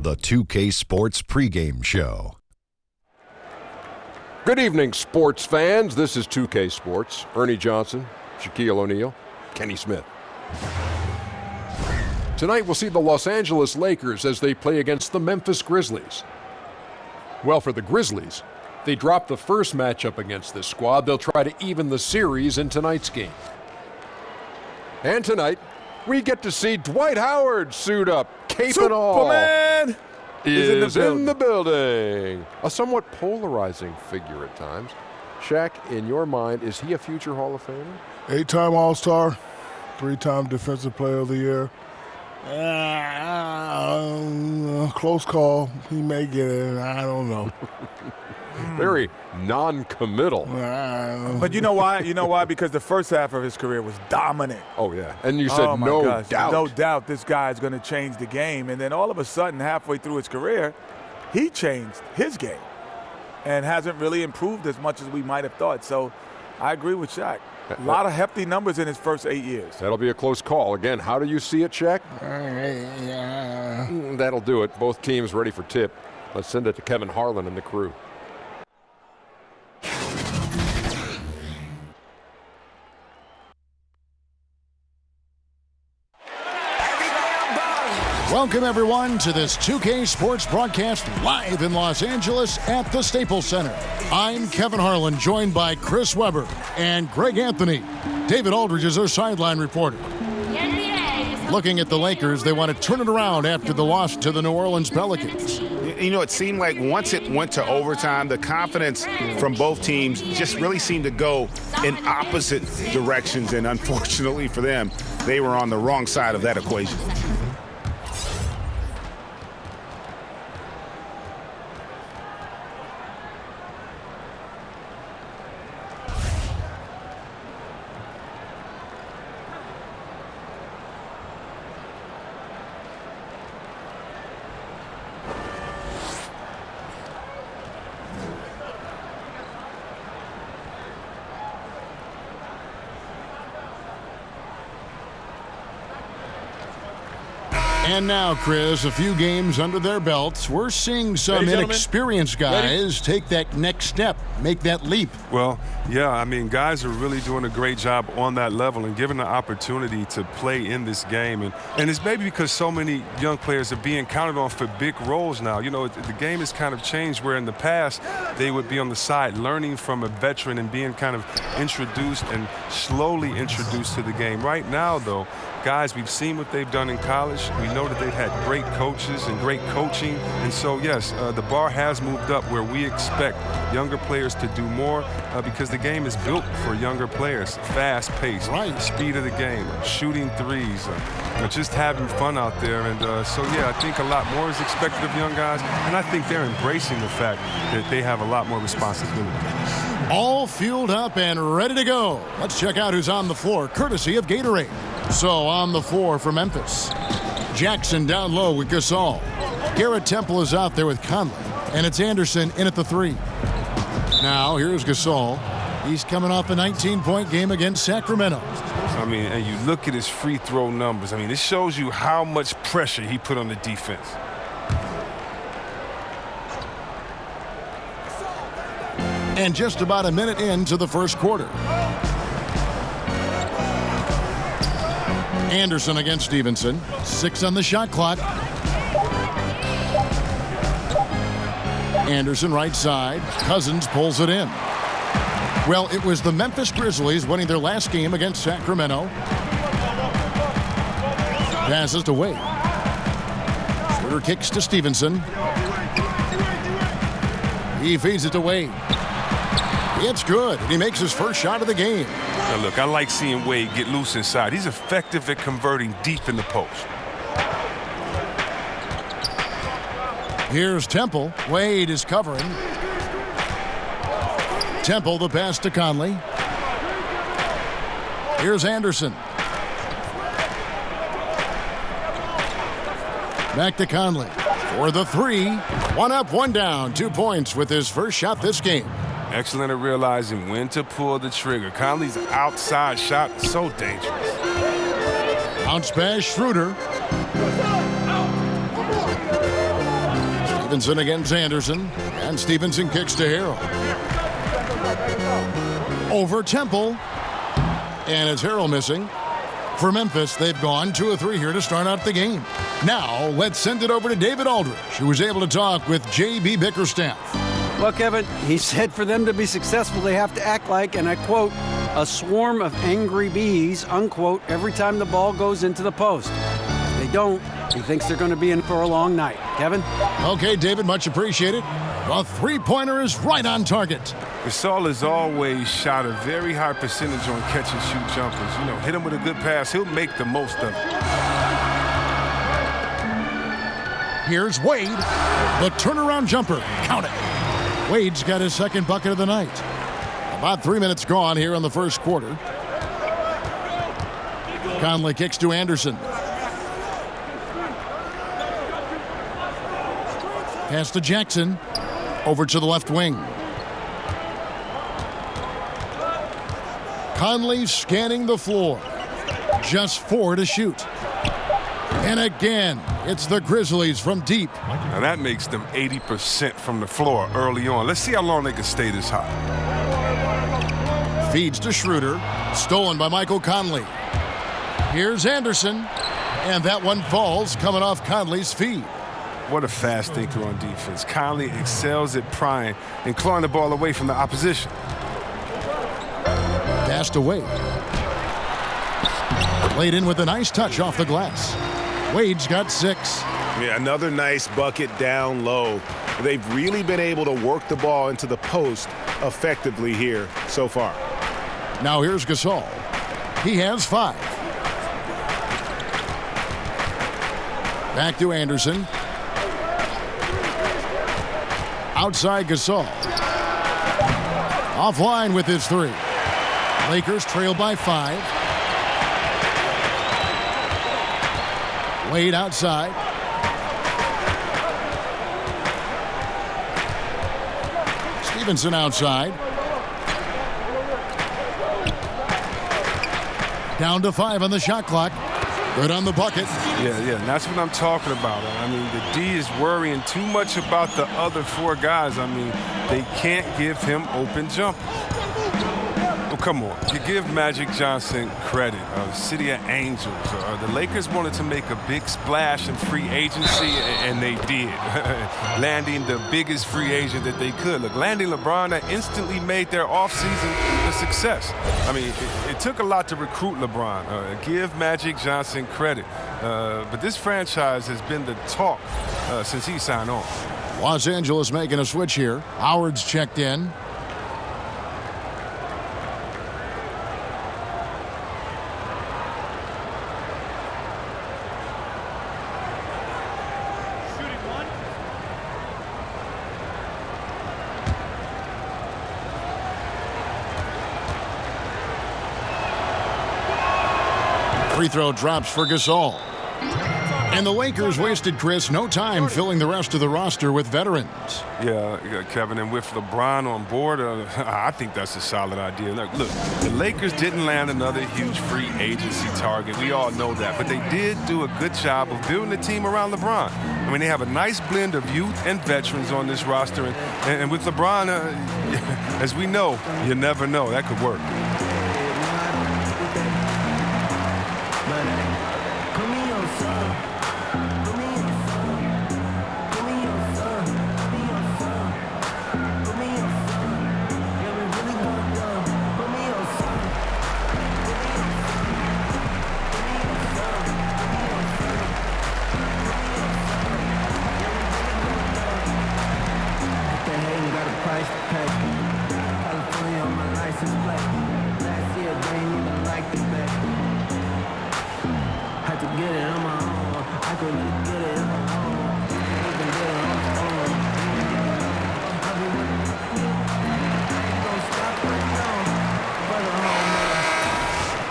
the 2K Sports pregame show. Good evening, sports fans. This is 2K Sports. Ernie Johnson, Shaquille O'Neal, Kenny Smith. Tonight we'll see the Los Angeles Lakers as they play against the Memphis Grizzlies. Well, for the Grizzlies, they dropped the first matchup against this squad. They'll try to even the series in tonight's game. And tonight, we get to see Dwight Howard suit up, cape and all. Superman is in the building. A somewhat polarizing figure at times. Shaq, in your mind, is he a future Hall of Famer? 8-time All-Star, 3-time Defensive Player of the Year. Close call. He may get it. I don't know. Very non-committal. But you know why? You know why? Because the first half of his career was dominant. Oh, yeah. And you said no doubt. No doubt this guy is going to change the game. And then all of a sudden, halfway through his career, he changed his game and hasn't really improved as much as we might have thought. So I agree with Shaq. A lot of hefty numbers in his first 8 years. That'll be a close call. Again, how do you see it, Shaq? That'll do it. Both teams ready for tip. Let's send it to Kevin Harlan and the crew. Welcome, everyone, to this 2K Sports broadcast live in Los Angeles at the Staples Center. I'm Kevin Harlan, joined by Chris Webber and Greg Anthony. David Aldridge is our sideline reporter. Looking at the Lakers, they want to turn it around after the loss to the New Orleans Pelicans. You know, it seemed like once it went to overtime, the confidence from both teams just really seemed to go in opposite directions, and unfortunately for them, they were on the wrong side of that equation. And now, Chris, a few games under their belts, we're seeing some inexperienced guys take that next step, make that leap. Well, yeah, I mean, guys are really doing a great job on that level and given the opportunity to play in this game. And it's maybe because so many young players are being counted on for big roles now. You know, the game has kind of changed where in the past they would be on the side learning from a veteran and being kind of introduced and slowly introduced to the game. Right now, though, guys, we've seen what they've done in college. We know that they've had great coaches and great coaching. And so, yes, the bar has moved up where we expect younger players to do more because the game is built for younger players. Fast pace, speed of the game, shooting threes, just having fun out there. And so, yeah, I think a lot more is expected of young guys. And I think they're embracing the fact that they have a lot more responsibility. All fueled up and ready to go. Let's check out who's on the floor, courtesy of Gatorade. So on the floor for Memphis, Jackson down low with Gasol. Garrett Temple is out there with Conley, and it's Anderson in at the 3. Now here's Gasol. He's coming off a 19-point game against Sacramento. I mean, and you look at his free throw numbers. I mean, this shows you how much pressure he put on the defense. And just about a minute into the first quarter. Anderson against Stevenson. 6 on the shot clock. Anderson right side. Cousins pulls it in. Well, it was the Memphis Grizzlies winning their last game against Sacramento. Passes to Wade. Schroeder kicks to Stevenson. He feeds it to Wade. It's good. He makes his first shot of the game. Now look, I like seeing Wade get loose inside. He's effective at converting deep in the post. Here's Temple. Wade is covering. Temple, the pass to Conley. Here's Anderson. Back to Conley for the 3. 1 up, 1 down. 2 points with his first shot this game. Excellent at realizing when to pull the trigger. Conley's outside shot is so dangerous. Bounce pass, Schroeder. Stevenson against Anderson, and Stevenson kicks to Harrell. Over Temple, and it's Harrell missing. For Memphis, they've gone 2 of 3 here to start out the game. Now, let's send it over to David Aldridge, who was able to talk with J.B. Bickerstaff. Well, Kevin, he said for them to be successful, they have to act like, and I quote, a swarm of angry bees, unquote, every time the ball goes into the post. If they don't, he thinks they're going to be in for a long night. Kevin? Okay, David, much appreciated. The three-pointer is right on target. Gasol has always shot a very high percentage on catch-and-shoot jumpers. You know, hit him with a good pass, he'll make the most of it. Here's Wade, the turnaround jumper. Count it. Wade's got his second bucket of the night. About 3 minutes gone here in the first quarter. Conley kicks to Anderson. Pass to Jackson. Over to the left wing. Conley scanning the floor. Just 4 to shoot. And again, it's the Grizzlies from deep. Now that makes them 80% from the floor early on. Let's see how long they can stay this hot. Feeds to Schroeder. Stolen by Michael Conley. Here's Anderson. And that one falls coming off Conley's feed. What a fast thinker on defense. Conley excels at prying and clawing the ball away from the opposition. Passed away. Played in with a nice touch off the glass. Wade's got 6. Yeah, another nice bucket down low. They've really been able to work the ball into the post effectively here so far. Now here's Gasol. He has 5. Back to Anderson. Outside Gasol. Offline with his 3. Lakers trail by 5. Wade outside. Stevenson outside. Down to 5 on the shot clock. Good on the bucket. Yeah, and that's what I'm talking about. I mean, the D is worrying too much about the other 4 guys. I mean, they can't give him open jumpers. Well, come on. You give Magic Johnson credit. City of Angels. The Lakers wanted to make a big splash in free agency, and they did. Landing the biggest free agent that they could. Look, landing LeBron, that instantly made their offseason a success. I mean, it took a lot to recruit LeBron. Give Magic Johnson credit. But this franchise has been the talk since he signed on. Los Angeles making a switch here. Howard's checked in. Free throw drops for Gasol. And the Lakers wasted, Chris, no time filling the rest of the roster with veterans. Yeah, Kevin, and with LeBron on board, I think that's a solid idea. Look, the Lakers didn't land another huge free agency target. We all know that. But they did do a good job of building the team around LeBron. I mean, they have a nice blend of youth and veterans on this roster. And with LeBron, as we know, you never know. That could work.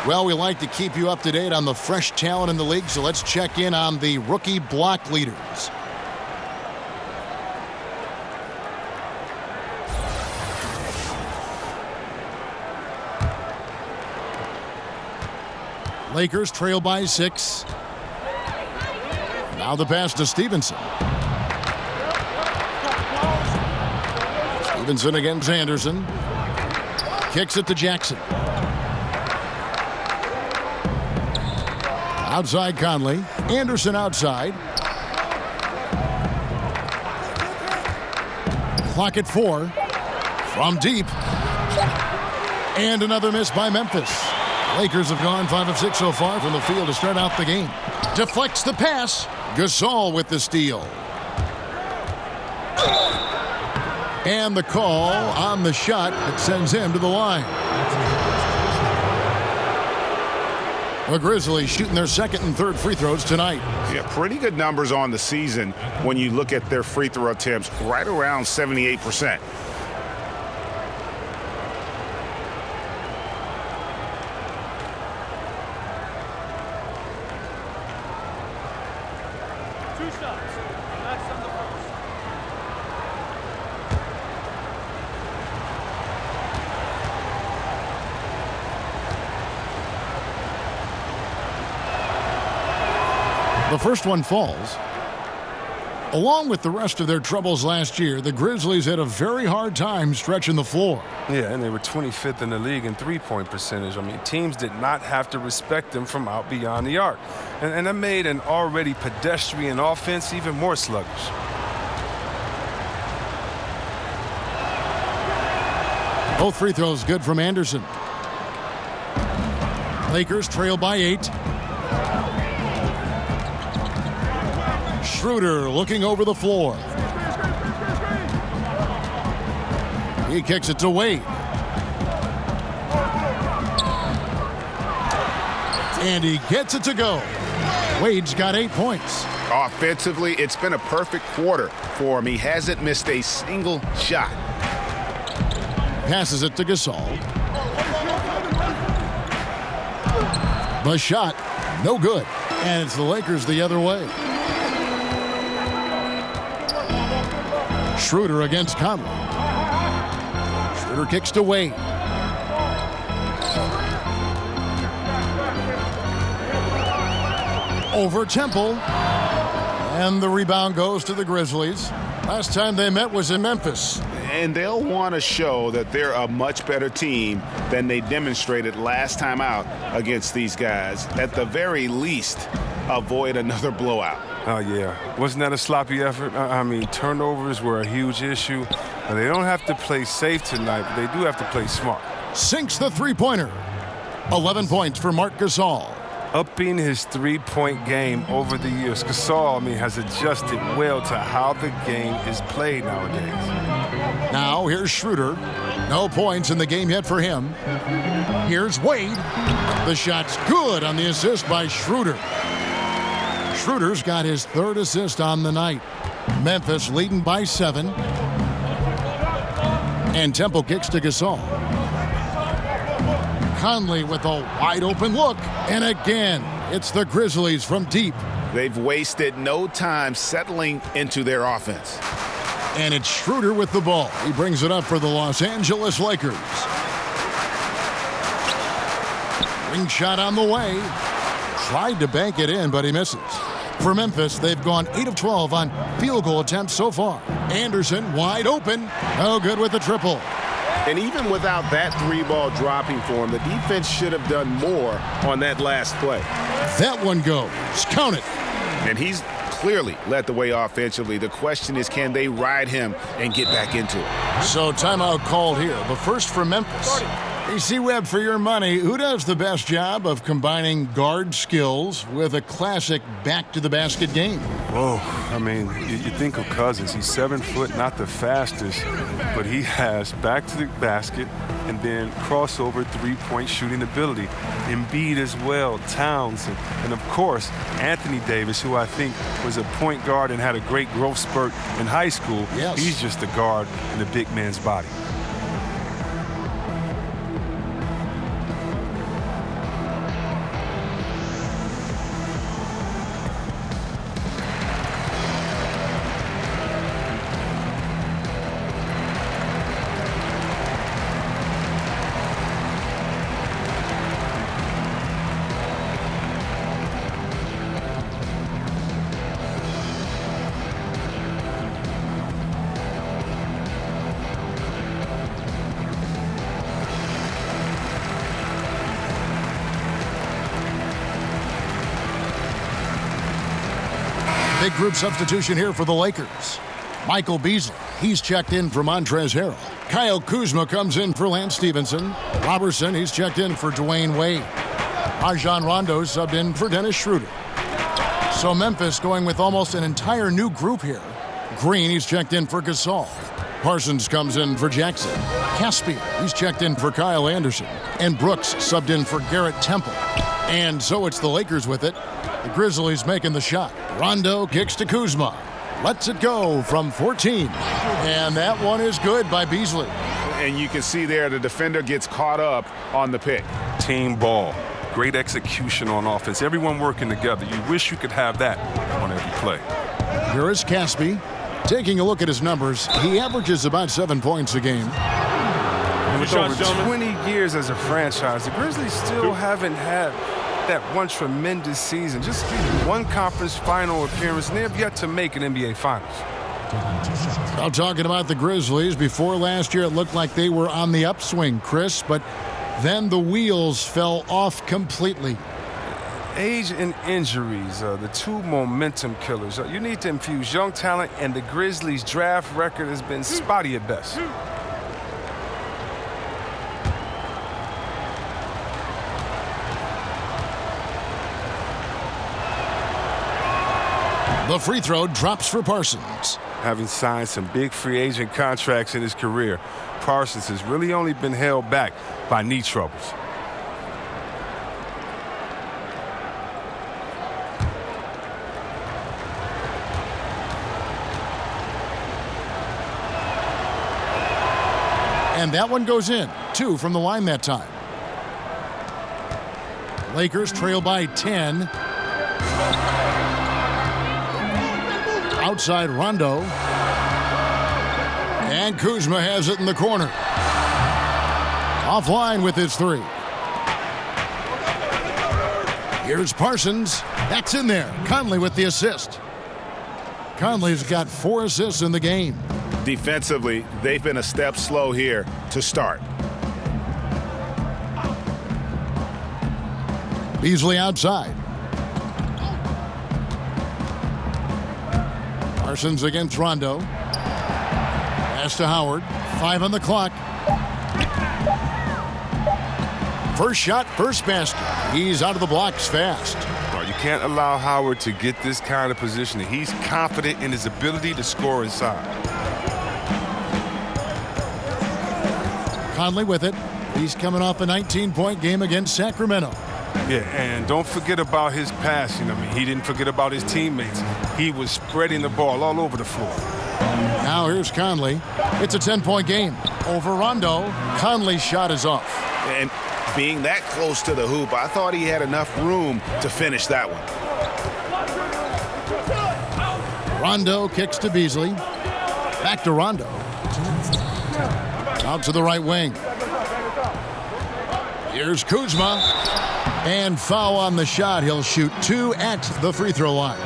Well, we like to keep you up to date on the fresh talent in the league, so let's check in on the rookie block leaders. Lakers trail by 6. Now the pass to Stevenson. Stevenson against Anderson. Kicks it to Jackson. Outside Conley. Anderson outside. Clock at 4. From deep. And another miss by Memphis. Lakers have gone 5 of 6 so far from the field to start out the game. Deflects the pass. Gasol with the steal. And the call on the shot that sends him to the line. The Grizzlies shooting their second and third free throws tonight. Yeah, pretty good numbers on the season when you look at their free throw attempts, right around 78%. The first one falls. Along with the rest of their troubles last year, the Grizzlies had a very hard time stretching the floor. Yeah, and they were 25th in the league in three-point percentage. I mean, teams did not have to respect them from out beyond the arc. And that made an already pedestrian offense even more sluggish. Both free throws good from Anderson. Lakers trail by 8. Schroeder looking over the floor. He kicks it to Wade. And he gets it to go. Wade's got 8 points. Offensively, it's been a perfect quarter for him. He hasn't missed a single shot. Passes it to Gasol. The shot, no good. And it's the Lakers the other way. Schroeder against Conley. Schroeder kicks to Wade. Over Temple. And the rebound goes to the Grizzlies. Last time they met was in Memphis. And they'll want to show that they're a much better team than they demonstrated last time out against these guys. At the very least, avoid another blowout. Oh, yeah. Wasn't that a sloppy effort? I mean, turnovers were a huge issue. They don't have to play safe tonight, but they do have to play smart. Sinks the three-pointer. 11 points for Marc Gasol. Upping his three-point game over the years. Gasol, I mean, has adjusted well to how the game is played nowadays. Now here's Schroeder. No points in the game yet for him. Here's Wade. The shot's good on the assist by Schroeder. Schroeder's got his third assist on the night. Memphis leading by 7. And Temple kicks to Gasol. Conley with a wide-open look. And again, it's the Grizzlies from deep. They've wasted no time settling into their offense. And it's Schroeder with the ball. He brings it up for the Los Angeles Lakers. Ring shot on the way. Tried to bank it in, but he misses. For Memphis, they've gone 8 of 12 on field goal attempts so far. Anderson wide open. No good with the triple. And even without that 3-ball dropping for him, the defense should have done more on that last play. That one goes. Count it. And he's clearly led the way offensively. The question is, can they ride him and get back into it? So timeout called here. The first for Memphis. AC Webb, for your money, who does the best job of combining guard skills with a classic back-to-the-basket game? Whoa, I mean, you think of Cousins. He's 7 foot, not the fastest, but he has back-to-the-basket and then crossover three-point shooting ability. Embiid as well, Towns, and of course, Anthony Davis, who I think was a point guard and had a great growth spurt in high school. Yes. He's just a guard in a big man's body. Big group substitution here for the Lakers. Michael Beasley, he's checked in for Montrezl Harrell. Kyle Kuzma comes in for Lance Stevenson. Robertson, he's checked in for Dwayne Wade. Rajon Rondo subbed in for Dennis Schroeder. So Memphis going with almost an entire new group here. Green, he's checked in for Gasol. Parsons comes in for Jackson. Caspian, he's checked in for Kyle Anderson. And Brooks subbed in for Garrett Temple. And so it's the Lakers with it. The Grizzlies making the shot. Rondo kicks to Kuzma. Lets it go from 14. And that one is good by Beasley. And you can see there the defender gets caught up on the pick. Team ball. Great execution on offense. Everyone working together. You wish you could have that on every play. Here is Caspi. Taking a look at his numbers, he averages about 7 points a game. With over 20 years as a franchise, the Grizzlies still haven't had that one tremendous season. Just one conference final appearance, and they have yet to make an NBA Finals. Now talking about the Grizzlies, before last year it looked like they were on the upswing, Chris, but then the wheels fell off completely. Age and injuries, the two momentum killers. You need to infuse young talent, and the Grizzlies' draft record has been spotty at best. The free throw drops for Parsons. Having signed some big free agent contracts in his career, Parsons has really only been held back by knee troubles. And that one goes in. 2 from the line that time. Lakers trail by 10. Outside Rondo. And Kuzma has it in the corner. Offline with his 3. Here's Parsons. That's in there. Conley with the assist. Conley's got 4 assists in the game. Defensively, they've been a step slow here to start. Beasley outside. Parsons against Rondo. Pass to Howard. 5 on the clock. First shot, first basket. He's out of the blocks fast. You can't allow Howard to get this kind of positioning. He's confident in his ability to score inside. Conley with it. He's coming off a 19-point game against Sacramento. Yeah, and don't forget about his passing. I mean, he didn't forget about his teammates. He was spreading the ball all over the floor. Now here's Conley. It's a 10-point game. Over Rondo. Conley's shot is off. And being that close to the hoop, I thought he had enough room to finish that one. Rondo kicks to Beasley. Back to Rondo. Out to the right wing. Here's Kuzma. And foul on the shot. He'll shoot 2 at the free throw line.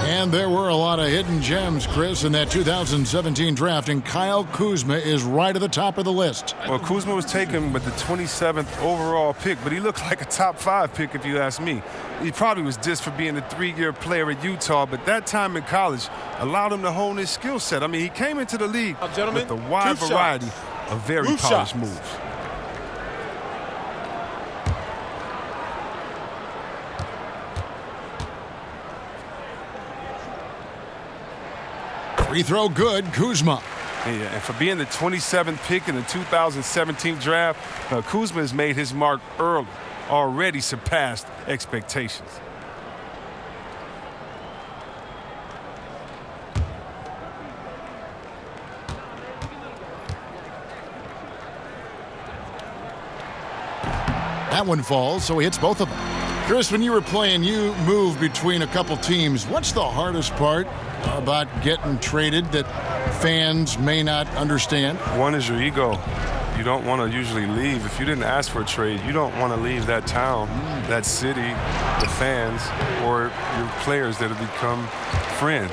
And there were a lot of hidden gems, Chris, in that 2017 draft, and Kyle Kuzma is right at the top of the list. Well, Kuzma was taken with the 27th overall pick, but he looked like a top 5 pick if you ask me. He probably was dissed for being a 3-year player at Utah, but that time in college allowed him to hone his skill set. I mean, he came into the league with a wide variety of very polished moves. Free throw good, Kuzma. Yeah, and for being the 27th pick in the 2017 draft, Kuzma has made his mark early, already surpassed expectations. That one falls, so he hits both of them. Chris, when you were playing, you moved between a couple teams. What's the hardest part about getting traded that fans may not understand? One is your ego. You don't want to usually leave. If you didn't ask for a trade, you don't want to leave that town, that city, the fans, or your players that have become friends.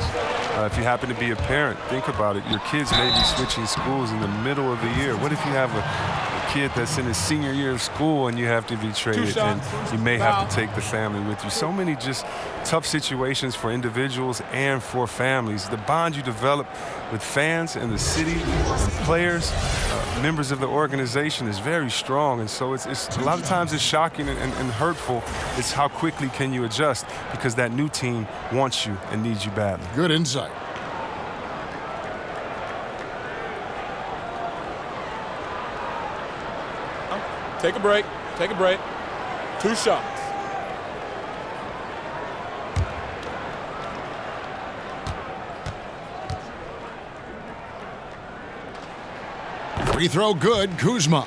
If you happen to be a parent, think about it. Your kids may be switching schools in the middle of the year. What if you have a kid that's in his senior year of school and you have to be traded, and you may have to take the family with you. So many just tough situations for individuals and for families. The bond you develop with fans and the city, and players, members of the organization is very strong. And so it's a lot of times it's shocking and hurtful. It's how quickly can you adjust, because that new team wants you and needs you badly. Good insight. Take a break. Take a break. 2 shots. Free throw good, Kuzma.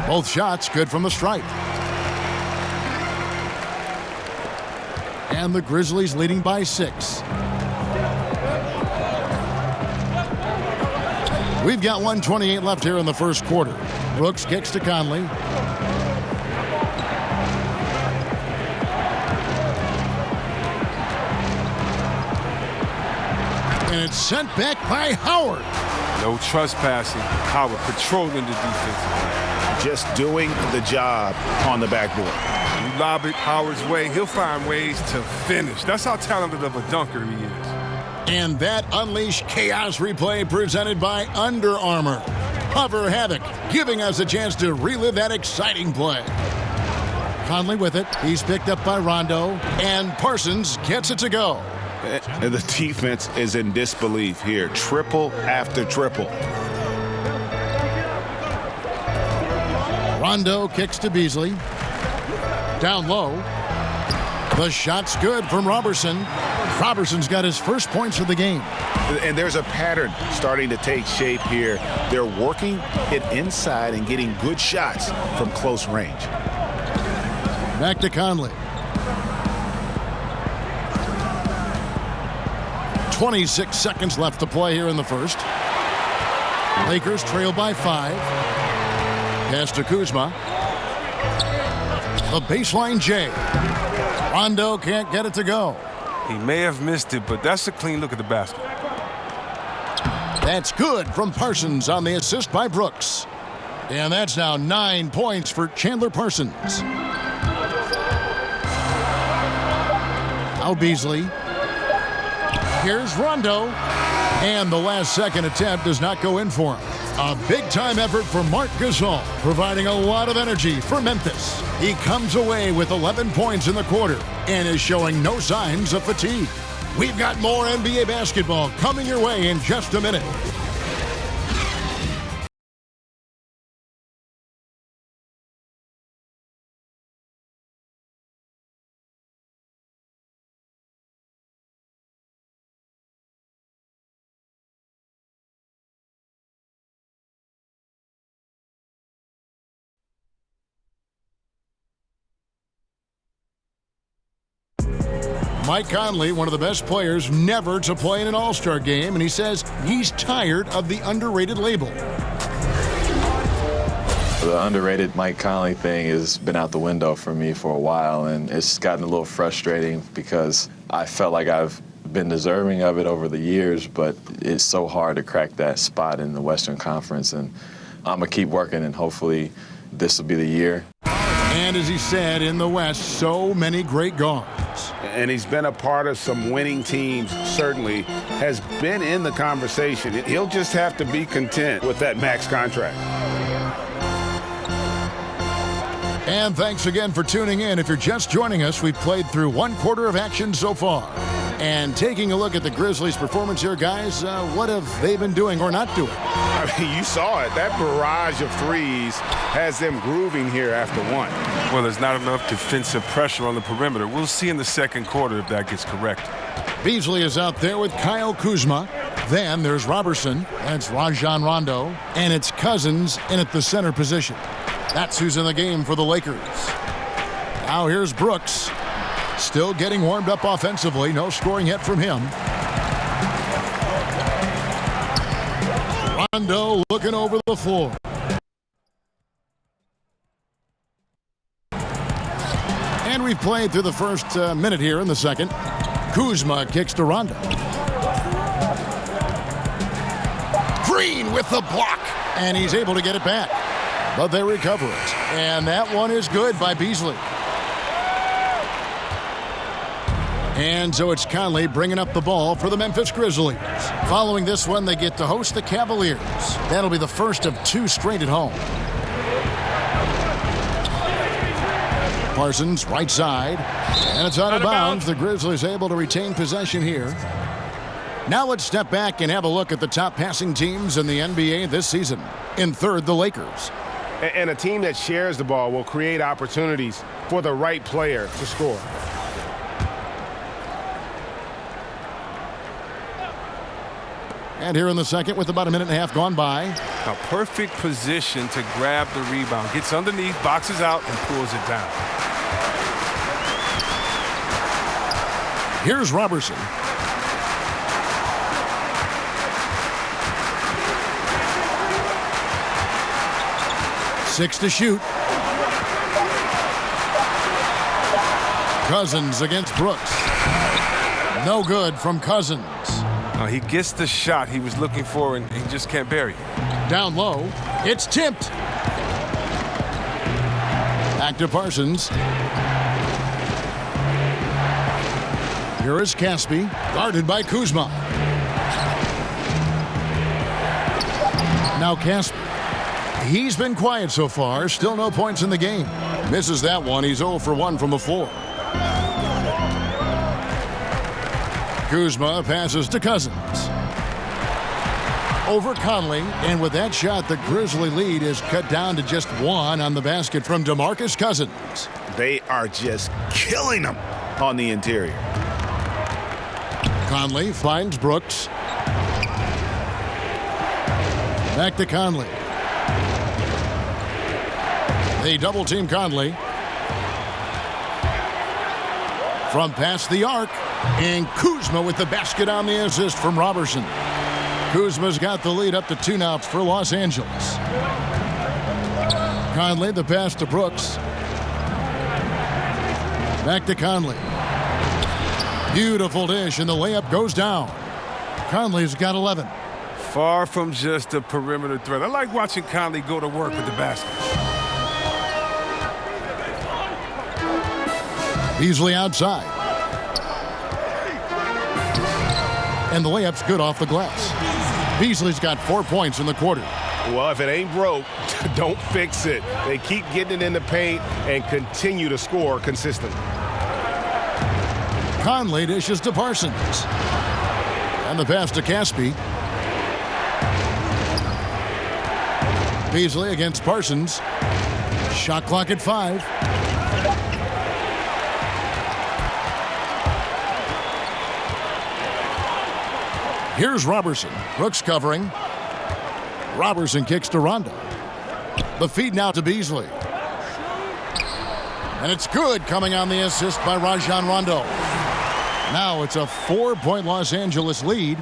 Both shots good from the stripe. And the Grizzlies leading by 6. We've got 1:28 left here in the first quarter. Brooks kicks to Conley. And it's sent back by Howard. No trespassing. Howard patrolling the defense. Just doing the job on the backboard. You lob it Howard's way, he'll find ways to finish. That's how talented of a dunker he is. And that Unleash Chaos replay presented by Under Armour. Hover Havoc, giving us a chance to relive that exciting play. Conley with it. He's picked up by Rondo. And Parsons gets it to go. And the defense is in disbelief here. Triple after triple. Rondo kicks to Beasley. Down low. The shot's good from Robertson. Robertson's got his first points of the game. And there's a pattern starting to take shape here. They're working it inside and getting good shots from close range. Back to Conley. 26 seconds left to play here in the first. Lakers trail by 5. Pass to Kuzma. The baseline J. Rondo can't get it to go. He may have missed it, but that's a clean look at the basket. That's good from Parsons on the assist by Brooks. And that's now 9 points for Chandler Parsons. Now Beasley. Here's Rondo. And the last second attempt does not go in for him. A big-time effort for Marc Gasol, providing a lot of energy for Memphis. He comes away with 11 points in the quarter and is showing no signs of fatigue. We've got more NBA basketball coming your way in just a minute. Mike Conley, one of the best players never to play in an All-Star game, and he says he's tired of the underrated label. The underrated Mike Conley thing has been out the window for me for a while, and it's gotten a little frustrating because I felt like I've been deserving of it over the years, but it's so hard to crack that spot in the Western Conference, and I'm going to keep working, and hopefully this will be the year. And as he said, in the West, so many great guards. And he's been a part of some winning teams, certainly has been in the conversation. He'll just have to be content with that max contract. And thanks again for tuning in. If you're just joining us, we've played through 1 quarter of action so far. And taking a look at the Grizzlies' performance here, guys, what have they been doing or not doing? I mean, you saw it. That barrage of threes has them grooving here after 1. Well, there's not enough defensive pressure on the perimeter. We'll see in the second quarter if that gets correct. Beasley is out there with Kyle Kuzma. Then there's Robertson. That's Rajon Rondo. And it's Cousins in at the center position. That's who's in the game for the Lakers. Now here's Brooks. Still getting warmed up offensively. No scoring yet from him. Rondo looking over the floor. And we've played through the first minute here in the second. Kuzma kicks to Rondo. Green with the block. And he's able to get it back. But they recover it. And that one is good by Beasley. And so it's Conley bringing up the ball for the Memphis Grizzlies. Following this one, they get to host the Cavaliers. That'll be the first of 2 straight at home. Parsons, right side. And it's out of bounds. The Grizzlies able to retain possession here. Now let's step back and have a look at the top passing teams in the NBA this season. In third, the Lakers. And a team that shares the ball will create opportunities for the right player to score. And here in the second with about a minute and a half gone by. A perfect position to grab the rebound. Gets underneath, boxes out, and pulls it down. Here's Robertson. Six to shoot. Cousins against Brooks. No good from Cousins. He gets the shot he was looking for, and he just can't bury it. Down low. It's tipped. Back to Parsons. Here is Caspi, guarded by Kuzma. Now Caspi. He's been quiet so far. Still no points in the game. Misses that one. He's 0 for 1 from the floor. Kuzma passes to Cousins. Over Conley, and with that shot, the Grizzly lead is cut down to just 1 on the basket from DeMarcus Cousins. They are just killing them on the interior. Conley finds Brooks. Back to Conley. They double-team Conley. From past the arc. And Kuzma with the basket on the assist from Robertson. Kuzma's got the lead up to 2 now for Los Angeles. Conley, the pass to Brooks. Back to Conley. Beautiful dish, and the layup goes down. Conley's got 11. Far from just a perimeter threat. I like watching Conley go to work with the basket. Beasley outside. And the layup's good off the glass. Beasley's got 4 points in the quarter. Well, if it ain't broke, don't fix it. They keep getting it in the paint and continue to score consistently. Conley dishes to Parsons. And the pass to Caspi. Beasley against Parsons. Shot clock at 5. Here's Robertson. Brooks covering. Robertson kicks to Rondo. The feed now to Beasley. And it's good, coming on the assist by Rajon Rondo. Now it's a 4-point Los Angeles lead.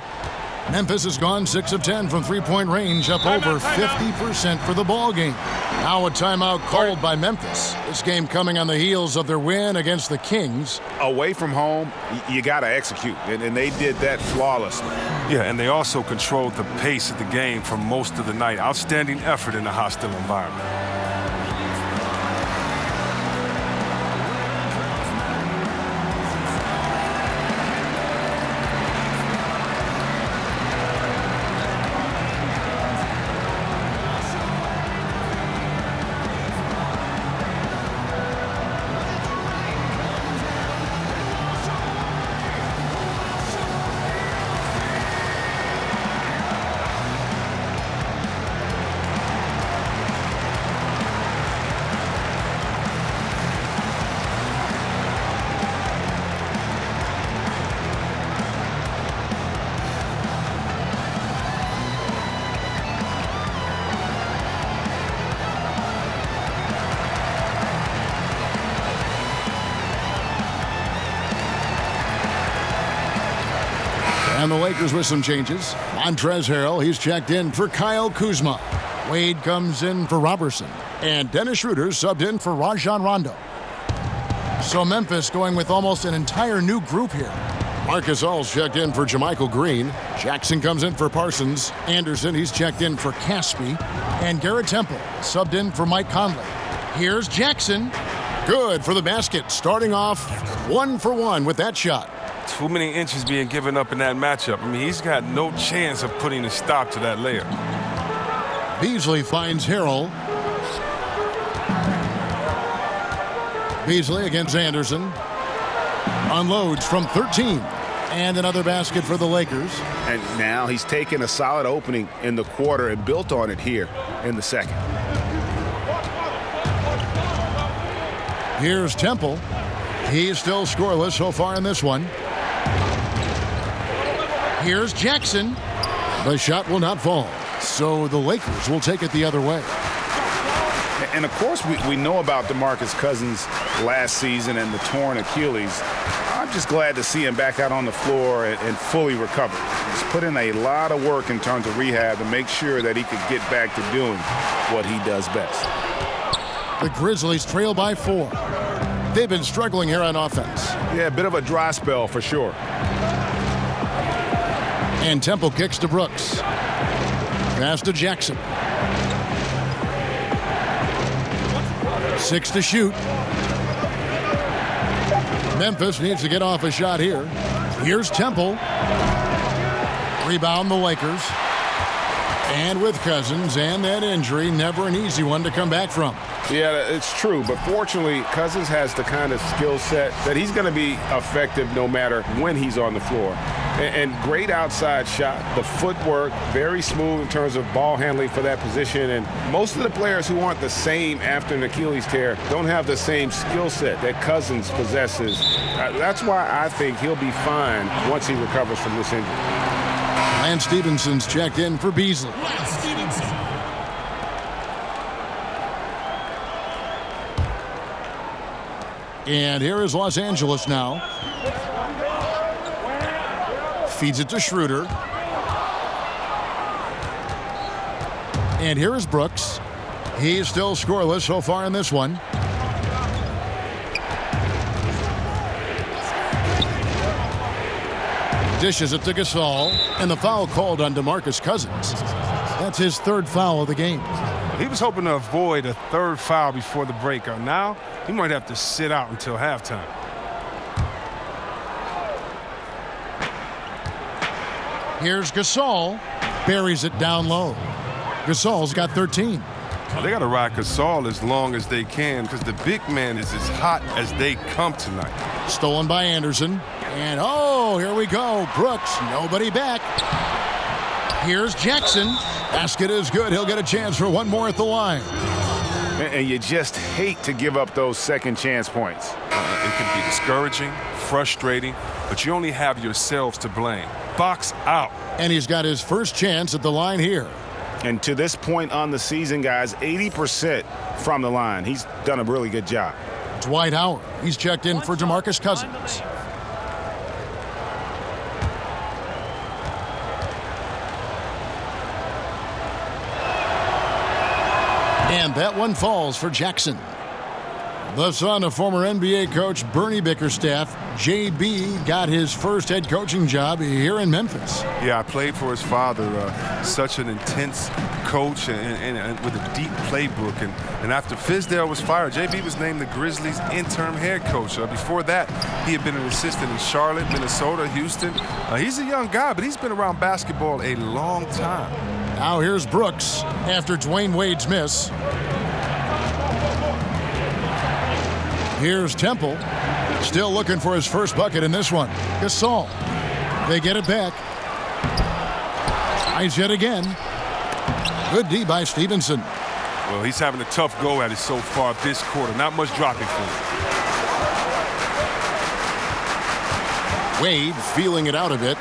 Memphis has gone 6 of 10 from three-point range, up over 50% for the ball game. Now a timeout called by Memphis. This game coming on the heels of their win against the Kings. Away from home, you got to execute, and they did that flawlessly. Yeah, and they also controlled the pace of the game for most of the night. Outstanding effort in a hostile environment. And the Lakers with some changes. Montrezl Harrell, he's checked in for Kyle Kuzma. Wade comes in for Robertson. And Dennis Schroeder subbed in for Rajon Rondo. So Memphis going with almost an entire new group here. Marcus All's checked in for JaMychal Green. Jackson comes in for Parsons. Anderson, he's checked in for Caspi. And Garrett Temple subbed in for Mike Conley. Here's Jackson. Good for the basket. Starting off 1 for 1 with that shot. Too many inches being given up in that matchup. I mean, he's got no chance of putting a stop to that layup. Beasley finds Harrell. Beasley against Anderson. Unloads from 13. And another basket for the Lakers. And now he's taken a solid opening in the quarter and built on it here in the second. Here's Temple. He's still scoreless so far in this one. Here's Jackson. The shot will not fall. So the Lakers will take it the other way. And, of course, we know about DeMarcus Cousins last season and the torn Achilles. I'm just glad to see him back out on the floor and fully recovered. He's put in a lot of work in terms of rehab to make sure that he could get back to doing what he does best. The Grizzlies trail by 4. They've been struggling here on offense. Yeah, a bit of a dry spell for sure. And Temple kicks to Brooks. Pass to Jackson. 6 to shoot. Memphis needs to get off a shot here. Here's Temple. Rebound the Lakers. And with Cousins and that injury, never an easy one to come back from. Yeah, it's true. But fortunately, Cousins has the kind of skill set that he's going to be effective no matter when he's on the floor. And great outside shot. The footwork, very smooth in terms of ball handling for that position. And most of the players who aren't the same after an Achilles tear don't have the same skill set that Cousins possesses. That's why I think he'll be fine once he recovers from this injury. Lance Stevenson's checked in for Beasley. And here is Los Angeles now. Feeds it to Schroeder. And here is Brooks. He's still scoreless so far in this one. Dishes it to Gasol, and the foul called on DeMarcus Cousins. That's his 3rd foul of the game. He was hoping to avoid a 3rd foul before the break. Now, he might have to sit out until halftime. Here's Gasol. Buries it down low. Gasol's got 13. They got to ride Gasol as long as they can because the big man is as hot as they come tonight. Stolen by Anderson. And, oh, here we go. Brooks, nobody back. Here's Jackson. Basket is good. He'll get a chance for one more at the line. And you just hate to give up those second chance points. It can be discouraging, frustrating, but you only have yourselves to blame. Box out. And he's got his first chance at the line here. And to this point on the season, guys, 80% from the line. He's done a really good job. Dwight Howard. He's checked in for DeMarcus Cousins. And that one falls for Jackson. The son of former NBA coach Bernie Bickerstaff, JB got his first head coaching job here in Memphis. Yeah, I played for his father, such an intense coach and with a deep playbook. And after Fizdale was fired, JB was named the Grizzlies interim head coach. Before that, he had been an assistant in Charlotte, Minnesota, Houston. He's a young guy, but he's been around basketball a long time. Now here's Brooks after Dwayne Wade's miss. Here's Temple, still looking for his first bucket in this one. Gasol, they get it back. Eyes yet again. Good D by Stevenson. Well, he's having a tough go at it so far this quarter. Not much dropping for him. Wade feeling it out a bit.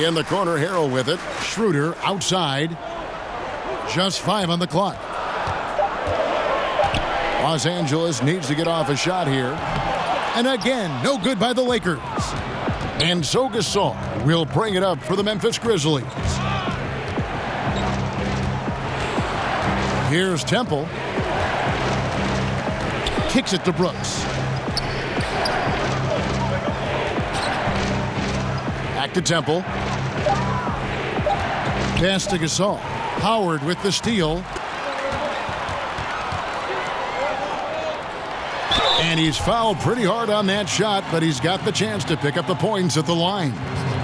In the corner, Harrell with it. Schroeder outside. Just 5 on the clock. Los Angeles needs to get off a shot here. And again, no good by the Lakers. And so Gasol will bring it up for the Memphis Grizzlies. Here's Temple. Kicks it to Brooks. Back to Temple. Pass to Gasol. Howard with the steal. And he's fouled pretty hard on that shot, but he's got the chance to pick up the points at the line.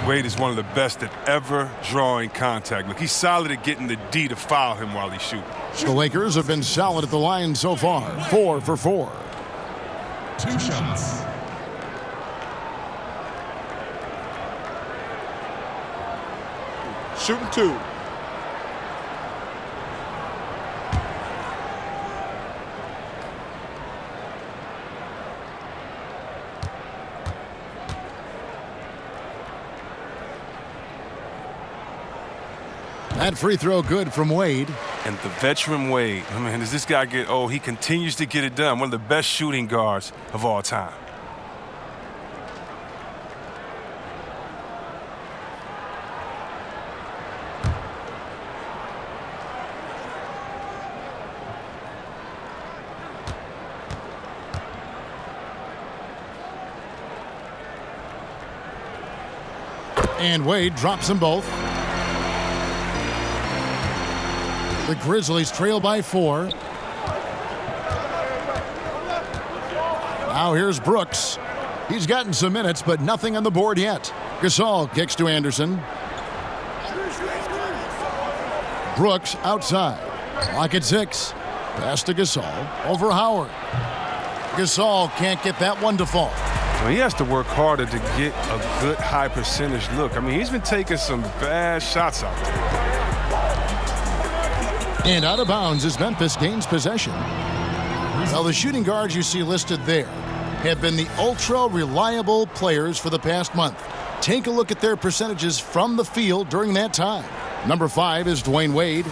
Wade is one of the best at ever drawing contact. Look, he's solid at getting the D to foul him while he's shooting. The Lakers have been solid at the line so far. 4 for 4. 2 shots. Shooting 2. That free throw good from Wade. And the veteran Wade, I mean, does this guy get old? He continues to get it done. One of the best shooting guards of all time. And Wade drops them both. The Grizzlies trail by 4. Now here's Brooks. He's gotten some minutes, but nothing on the board yet. Gasol kicks to Anderson. Brooks outside. Clock at 6. Pass to Gasol. Over Howard. Gasol can't get that one to fall. Well, he has to work harder to get a good high percentage look. I mean, he's been taking some bad shots out there. And out of bounds as Memphis gains possession. Now, the shooting guards you see listed there have been the ultra-reliable players for the past month. Take a look at their percentages from the field during that time. Number 5 is Dwayne Wade.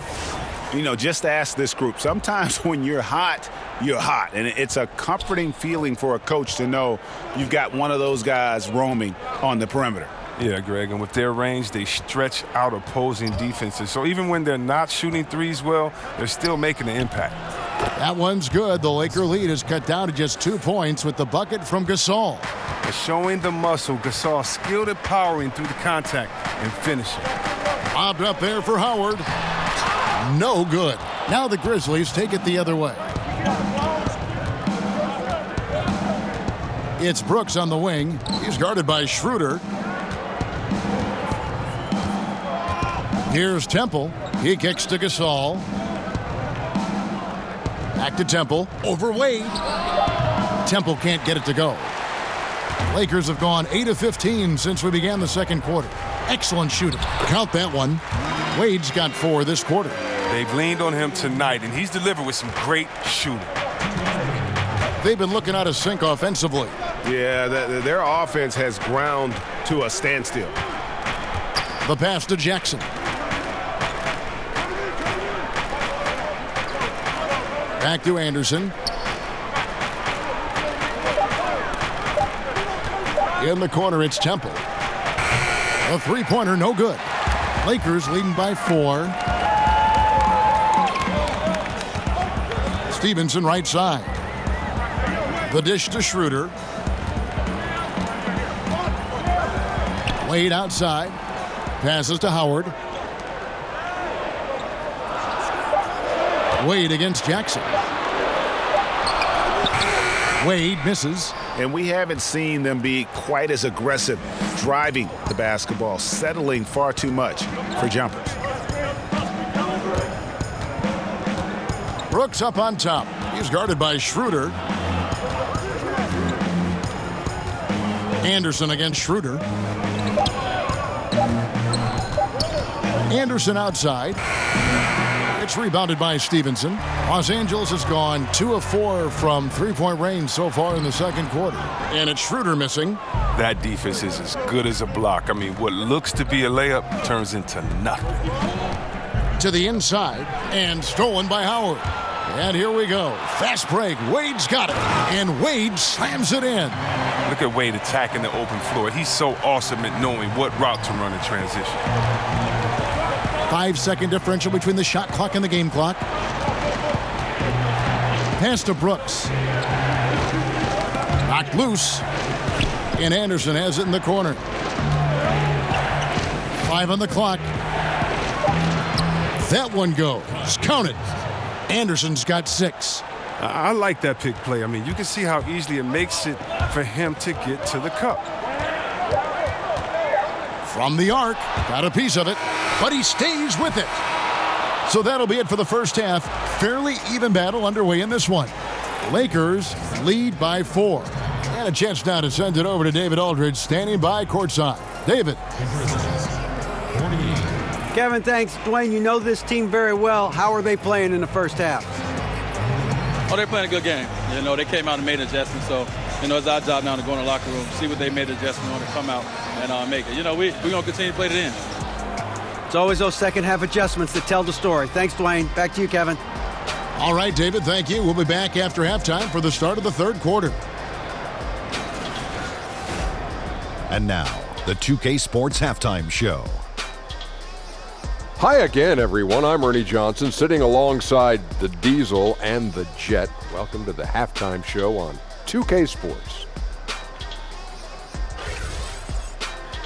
You know, just ask this group. Sometimes when you're hot, you're hot. And it's a comforting feeling for a coach to know you've got one of those guys roaming on the perimeter. Yeah, Greg, and with their range, they stretch out opposing defenses. So even when they're not shooting threes well, they're still making an impact. That one's good. The Laker lead is cut down to just 2 points with the bucket from Gasol. Showing the muscle, Gasol skilled at powering through the contact and finishing. Lobbed up there for Howard. No good. Now the Grizzlies take it the other way. It's Brooks on the wing. He's guarded by Schroeder. Here's Temple. He kicks to Gasol. Back to Temple. Over Wade. Temple can't get it to go. Lakers have gone 8 of 15 since we began the second quarter. Excellent shooting. Count that one. Wade's got 4 this quarter. They've leaned on him tonight, and he's delivered with some great shooting. They've been looking out of sync offensively. Yeah, their offense has ground to a standstill. The pass to Jackson. Back to Anderson. In the corner, it's Temple. A three-pointer, no good. Lakers leading by 4. Stevenson right side. The dish to Schroeder. Wade outside. Passes to Howard. Wade against Jackson. Wade misses. And we haven't seen them be quite as aggressive driving the basketball, settling far too much for jumpers. Brooks up on top. He's guarded by Schroeder. Anderson against Schroeder. Anderson outside. It's rebounded by Stevenson. Los Angeles has gone 2 of 4 from three-point range so far in the second quarter. And it's Schroeder missing. That defense is as good as a block. I mean, what looks to be a layup turns into nothing. To the inside, and stolen by Howard. And here we go. Fast break. Wade's got it. And Wade slams it in. Look at Wade attacking the open floor. He's so awesome at knowing what route to run in transition. 5-second differential between the shot clock and the game clock. Pass to Brooks. Knocked loose. And Anderson has it in the corner. 5 on the clock. That one goes. Count it. Anderson's got 6. I like that pick play. I mean, you can see how easily it makes it for him to get to the cup. From the arc, got a piece of it, but he stays with it. So that'll be it for the first half. Fairly even battle underway in this one. Lakers lead by 4. And a chance now to send it over to David Aldridge, standing by courtside. David. Kevin, thanks. Dwayne, you know this team very well. How are they playing in the first half? Oh, they're playing a good game. You know, they came out and made adjustments. So, you know, it's our job now to go in the locker room, see what they made adjustments on, to come out and make it. You know, we're going to continue to play it in. It's always those second half adjustments that tell the story. Thanks, Dwayne. Back to you, Kevin. All right, David, thank you. We'll be back after halftime for the start of the third quarter. And now, the 2K Sports Halftime Show. Hi again, everyone. I'm Ernie Johnson, sitting alongside the Diesel and the Jet. Welcome to the halftime show on 2K Sports.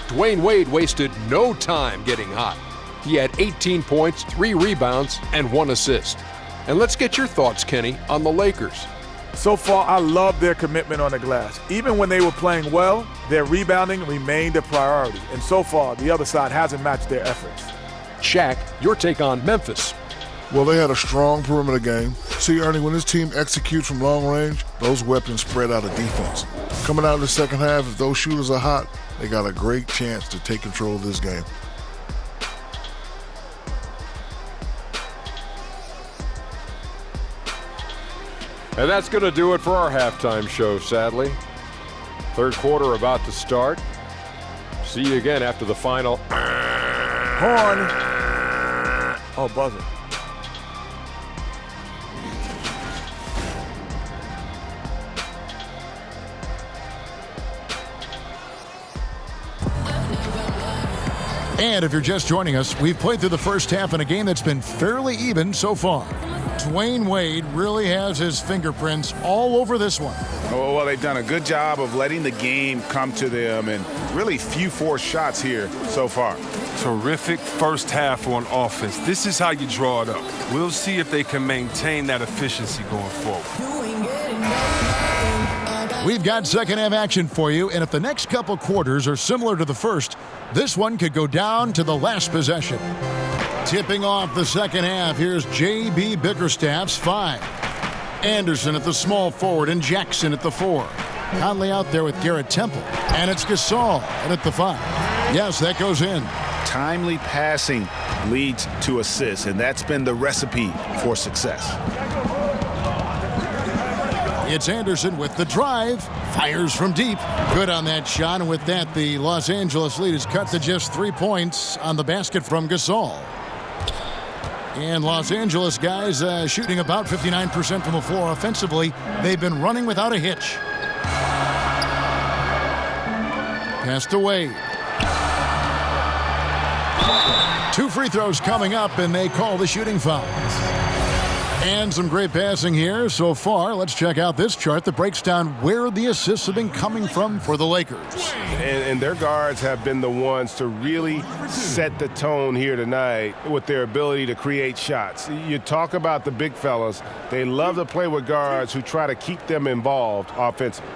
Dwayne Wade wasted no time getting hot. He had 18 points, 3 rebounds, and 1 assist. And let's get your thoughts, Kenny, on the Lakers. So far, I love their commitment on the glass. Even when they were playing well, their rebounding remained a priority. And so far, the other side hasn't matched their efforts. Shaq, your take on Memphis. Well, they had a strong perimeter game. See, Ernie, when this team executes from long range, those weapons spread out of defense. Coming out in the second half, if those shooters are hot, they got a great chance to take control of this game. And that's going to do it for our halftime show, sadly. Third quarter about to start. See you again after the final. Horn. Oh, buzzer. And if you're just joining us, we've played through the first half in a game that's been fairly even so far. Dwayne Wade really has his fingerprints all over this one. Oh, well, they've done a good job of letting the game come to them, and really few forced shots here so far. Terrific first half on offense. This is how you draw it up. We'll see if they can maintain that efficiency going forward. We've got second half action for you, and if the next couple quarters are similar to the first, this one could go down to the last possession. Tipping off the second half, here's J.B. Bickerstaff's 5. Anderson at the small forward and Jackson at the 4. Conley out there with Garrett Temple. And it's Gasol at the 5. Yes, that goes in. Timely passing leads to assists, and that's been the recipe for success. It's Anderson with the drive. Fires from deep. Good on that shot, and with that, the Los Angeles lead is cut to just 3 points on the basket from Gasol. And Los Angeles guys shooting about 59% from the floor offensively. They've been running without a hitch. Passed away. 2 free throws coming up, and they call the shooting foul. And some great passing here so far. Let's check out this chart that breaks down where the assists have been coming from for the Lakers. And their guards have been the ones to really set the tone here tonight with their ability to create shots. You talk about the big fellas. They love to play with guards who try to keep them involved offensively.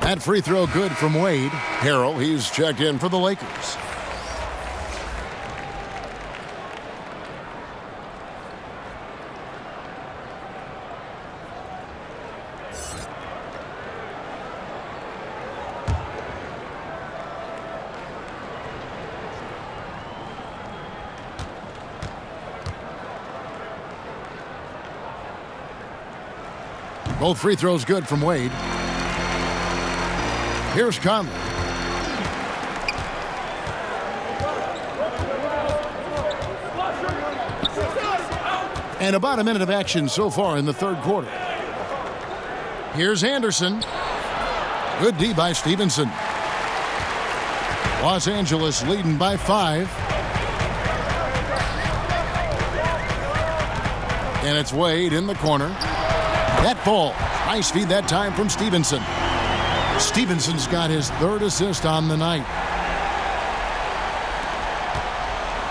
That free throw good from Wade. Harrell, he's checked in for the Lakers. Both free throws good from Wade. Here's Conley. And about a minute of action so far in the third quarter. Here's Anderson. Good D by Stevenson. Los Angeles leading by 5. And it's Wade in the corner. That ball. Nice feed that time from Stevenson. Stevenson's got his 3rd assist on the night.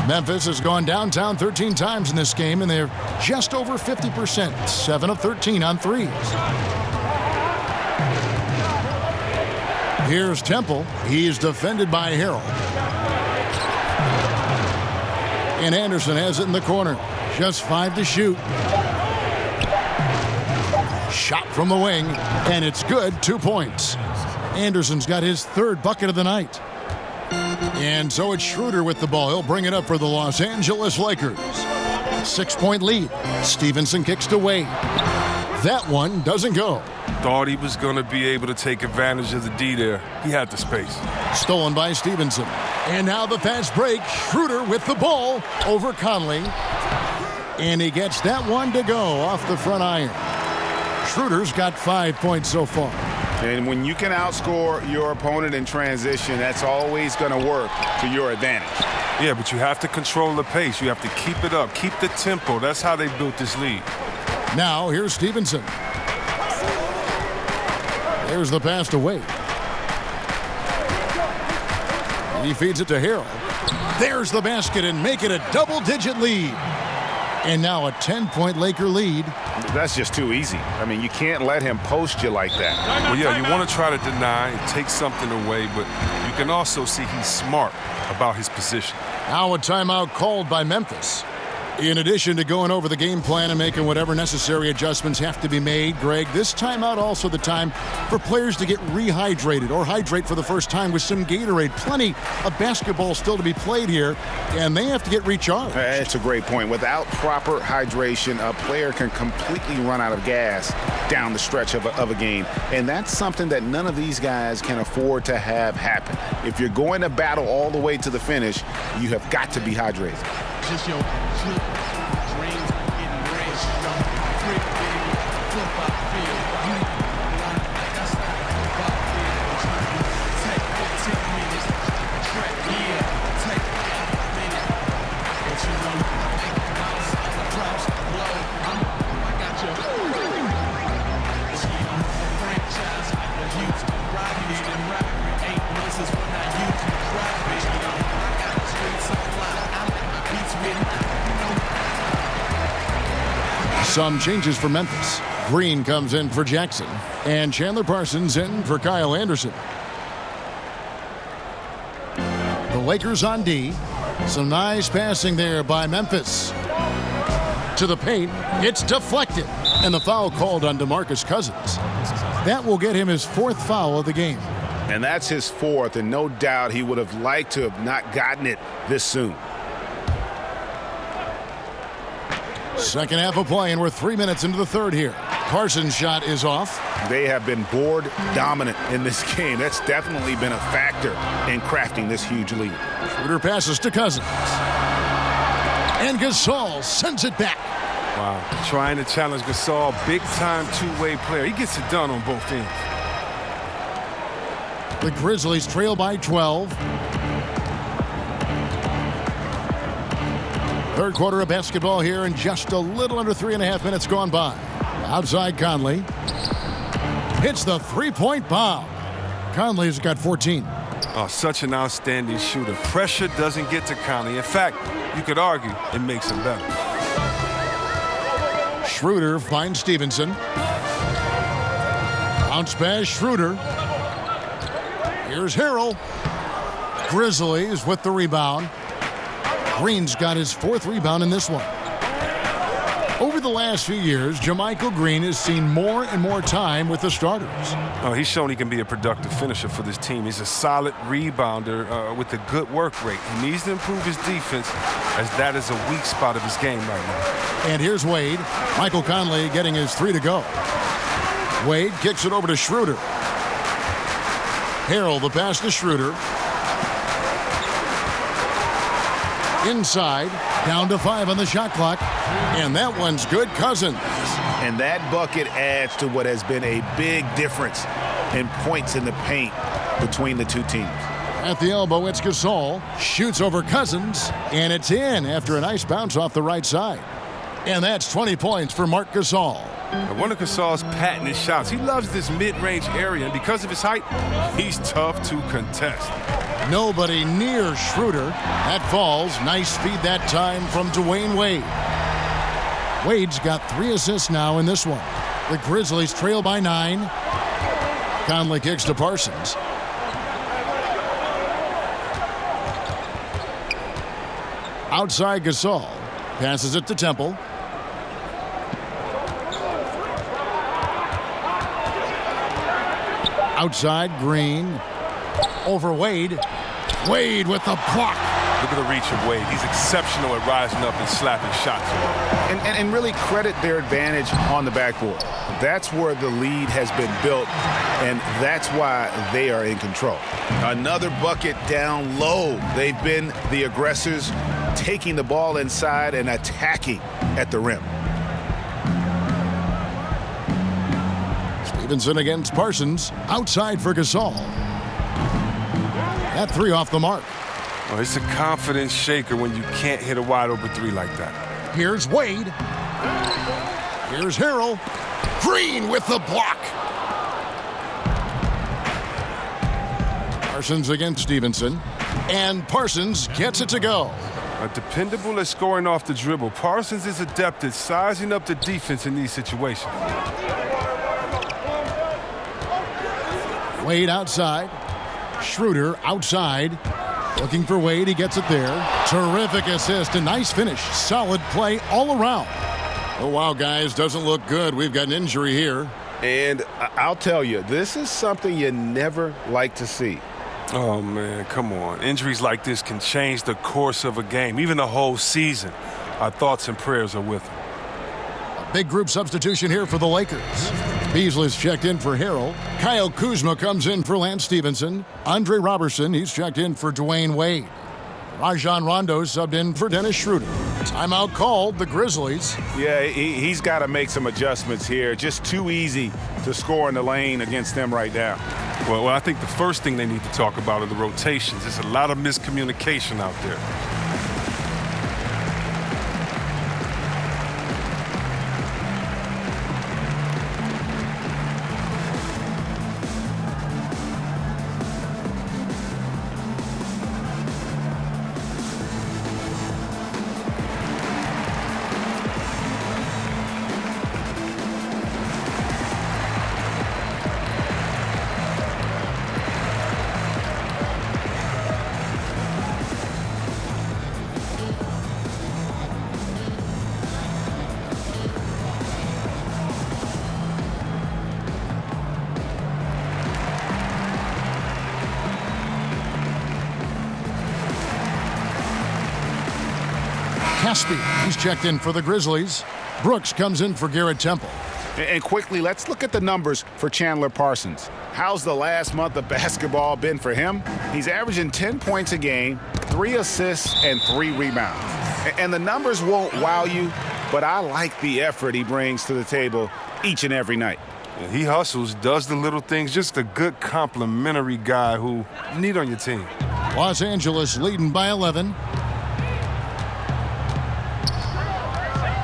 Memphis has gone downtown 13 times in this game, and they're just over 50%. 7 of 13 on threes. Here's Temple. He's defended by Harrell. And Anderson has it in the corner. Just 5 to shoot. Shot from the wing, and it's good. 2 points. Anderson's got his 3rd bucket of the night. And so it's Schroeder with the ball. He'll bring it up for the Los Angeles Lakers. 6-point lead. Stevenson kicks to Wade. That one doesn't go. Thought he was going to be able to take advantage of the D there. He had the space. Stolen by Stevenson. And now the fast break. Schroeder with the ball over Conley. And he gets that one to go off the front iron. Schroeder's got 5 points so far. And when you can outscore your opponent in transition, that's always going to work to your advantage. Yeah, but you have to control the pace. You have to keep it up, keep the tempo. That's how they built this lead. Now here's Stevenson. There's the pass to Wade. He feeds it to Harrell. There's the basket and make it a double-digit lead. And now a 10-point Laker lead. That's just too easy. I mean, you can't let him post you like that. Well, yeah, you want to try to deny, take something away, but you can also see he's smart about his position. Now a timeout called by Memphis. In addition to going over the game plan and making whatever necessary adjustments have to be made, Greg, this timeout also the time for players to get rehydrated or hydrate for the first time with some Gatorade. Plenty of basketball still to be played here, and they have to get recharged. That's a great point. Without proper hydration, a player can completely run out of gas down the stretch of a game, and that's something that none of these guys can afford to have happen. If you're going to battle all the way to the finish, you have got to be hydrated. Just your dreams getting rich. Free big, flip out field. That's not about field. Take 15 minutes. Track, yeah. Take 5 minutes. But you know, bounce, drops, low. I got your franchise. The Houston Rockets and Robbery. 8 months is when I used to drive it. I got the streets supply. Some changes for Memphis. Green comes in for Jackson, and Chandler Parsons in for Kyle Anderson. The Lakers on D. Some nice passing there by Memphis. To the paint, it's deflected, and the foul called on DeMarcus Cousins. That will get him his 4th foul of the game. And that's his 4th, and no doubt he would have liked to have not gotten it this soon. Second half of play, and we're 3 minutes into the third here. Parsons' shot is off. They have been board dominant in this game. That's definitely been a factor in crafting this huge lead. Schroeder passes to Cousins. And Gasol sends it back. Wow. Trying to challenge Gasol, big-time two-way player. He gets it done on both ends. The Grizzlies trail by 12. Third quarter of basketball here, and just a little under 3.5 minutes gone by. Outside Conley. Hits the three-point bomb. Conley's got 14. Oh, such an outstanding shooter. Pressure doesn't get to Conley. In fact, you could argue it makes him better. Schroeder finds Stevenson. Bounce pass, Schroeder. Here's Harrell. Grizzlies with the rebound. Green's got his 4th rebound in this one. Over the last few years, JaMychal Green has seen more and more time with the starters. Oh, he's shown he can be a productive finisher for this team. He's a solid rebounder with a good work rate. He needs to improve his defense, as that is a weak spot of his game right now. And here's Wade. Michael Conley getting his 3 to go. Wade kicks it over to Schroeder. Harrell, the pass to Schroeder. Inside, down to 5 on the shot clock. And that one's good. Cousins. And that bucket adds to what has been a big difference in points in the paint between the two teams. At the elbow, it's Gasol. Shoots over Cousins. And it's in after a nice bounce off the right side. And that's 20 points for Marc Gasol. One of Gasol's patented shots. He loves this mid-range area, and because of his height, he's tough to contest. Nobody near Schroeder. That falls. Nice feed that time from Dwayne Wade. Wade's got 3 assists now in this one. The Grizzlies trail by 9. Conley kicks to Parsons. Outside Gasol. Passes it to Temple. Outside Green. Over Wade. Wade with the block. Look at the reach of Wade. He's exceptional at rising up and slapping shots. And really credit their advantage on the backboard. That's where the lead has been built, and that's why they are in control. Another bucket down low. They've been the aggressors, taking the ball inside and attacking at the rim. Stevenson against Parsons. Outside for Gasol. That 3 off the mark. Oh, it's a confidence shaker when you can't hit a wide open 3 like that. Here's Wade. Here's Harrell. Green with the block. Parsons against Stevenson. And Parsons gets it to go. Dependable at scoring off the dribble. Parsons is adept at sizing up the defense in these situations. Wade outside. Schroeder outside. Looking for Wade. He gets it there. Terrific assist. A nice finish. Solid play all around. Oh, wow, guys. Doesn't look good. We've got an injury here. And I'll tell you, this is something you never like to see. Oh, man, come on. Injuries like this can change the course of a game, even the whole season. Our thoughts and prayers are with him. A big group substitution here for the Lakers. Beasley's checked in for Harrell. Kyle Kuzma comes in for Lance Stevenson. Andre Robertson, he's checked in for Dwayne Wade. Rajon Rondo subbed in for Dennis Schroeder. Timeout called, the Grizzlies. Yeah, he's got to make some adjustments here. Just too easy to score in the lane against them right now. Well, I think the first thing they need to talk about are the rotations. There's a lot of miscommunication out there. Caspi, he's checked in for the Grizzlies. Brooks comes in for Garrett Temple. And quickly, let's look at the numbers for Chandler Parsons. How's the last month of basketball been for him? He's averaging 10 points a game, 3 assists, and 3 rebounds. And the numbers won't wow you, but I like the effort he brings to the table each and every night. Yeah, he hustles, does the little things, just a good complimentary guy who you need on your team. Los Angeles leading by 11.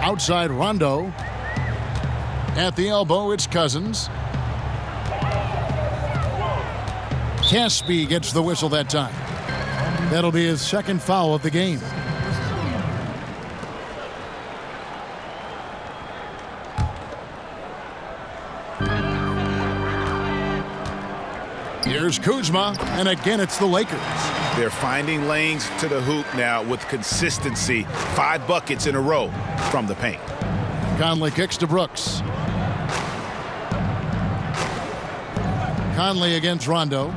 Outside Rondo. At the elbow, it's Cousins. Caspi gets the whistle that time. That'll be his second foul of the game. Here's Kuzma, and again it's the Lakers. They're finding lanes to the hoop now with consistency. 5 buckets in a row from the paint. Conley kicks to Brooks. Conley against Rondo.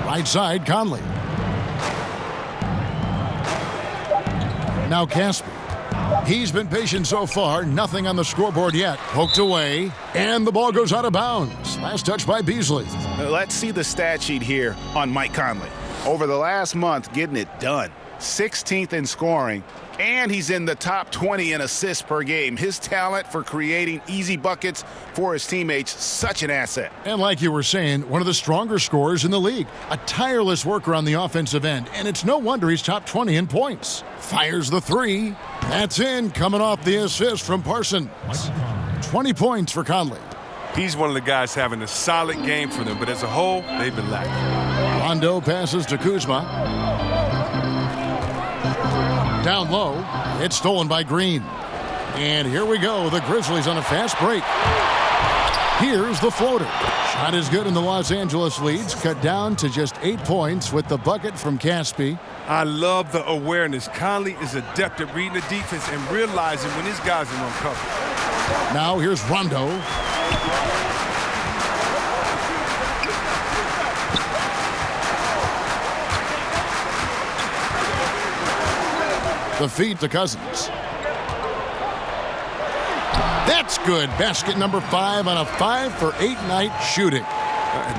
Right side, Conley. Now Caspi. He's been patient so far. Nothing on the scoreboard yet. Poked away, and the ball goes out of bounds. Last touch by Beasley. Let's see the stat sheet here on Mike Conley. over the last month getting it done. 16th in scoring, and he's in the top 20 in assists per game. His talent for creating easy buckets for his teammates, such an asset. And like you were saying, one of the stronger scorers in the league. A tireless worker on the offensive end, and it's no wonder he's top 20 in points. Fires the three. That's in, coming off the assist from Parsons. 20 points for Conley. He's one of the guys having a solid game for them, but as a whole, they've been lacking. Rondo passes to Kuzma. Down low, it's stolen by Green. And here we go, the Grizzlies on a fast break. Here's the floater. Shot is good, and the Los Angeles leads cut down to just 8 points with the bucket from Caspi. I love the awareness. Conley is adept at reading the defense and realizing when his guys are on cover. Now here's Rondo. The feed to Cousins. That's good. Basket number 5 on a 5-for-8 night shooting.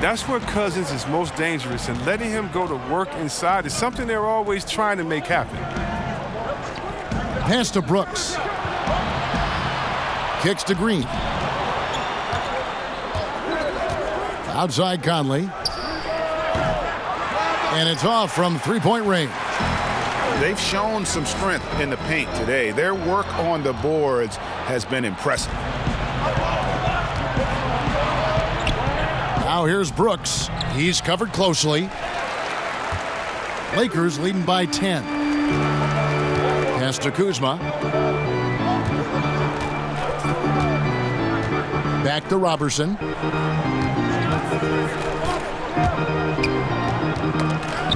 That's where Cousins is most dangerous, and letting him go to work inside is something they're always trying to make happen. Pass to Brooks. Kicks to Green. Outside Conley. And it's off from three-point range. They've shown some strength in the paint today. Their work on the boards has been impressive. Now here's Brooks. He's covered closely. Lakers leading by 10. Pass to Kuzma. Back to Robertson.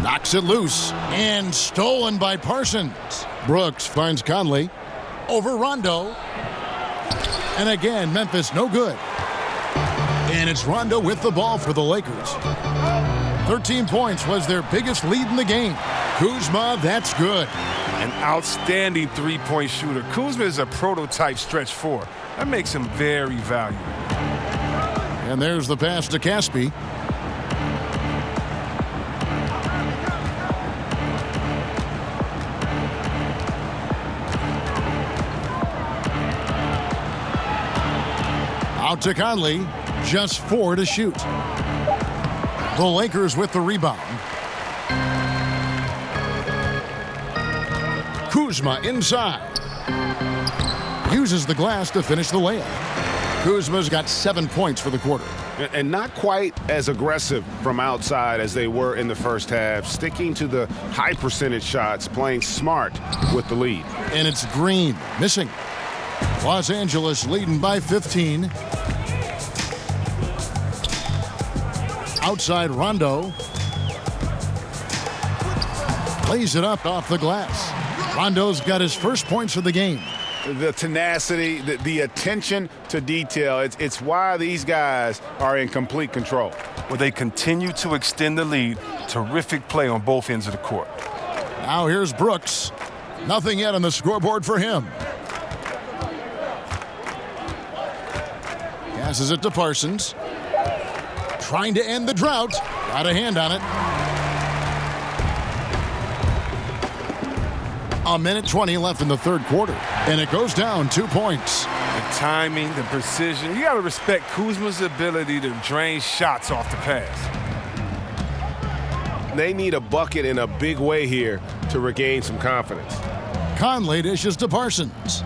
Knocks it loose and stolen by Parsons. Brooks finds Conley over Rondo. And again, Memphis no good. And it's Rondo with the ball for the Lakers. 13 points was their biggest lead in the game. Kuzma, that's good. An outstanding three-point shooter. Kuzma is a prototype stretch four. That makes him very valuable. And there's the pass to Caspi. Out to Conley, just 4 to shoot. The Lakers with the rebound. Kuzma inside. Uses the glass to finish the layup. Kuzma's got 7 points for the quarter. And not quite as aggressive from outside as they were in the first half, sticking to the high percentage shots, playing smart with the lead. And it's Green missing. Los Angeles leading by 15. Outside Rondo. Lays it up off the glass. Rondo's got his first points of the game. The tenacity, the attention to detail, it's why these guys are in complete control. Well, they continue to extend the lead. Terrific play on both ends of the court. Now here's Brooks. Nothing yet on the scoreboard for him. Passes it to Parsons. Trying to end the drought. Got a hand on it. A minute 20 left in the third quarter. And it goes down 2 points. The timing, the precision. You got to respect Kuzma's ability to drain shots off the pass. They need a bucket in a big way here to regain some confidence. Conley dishes to Parsons.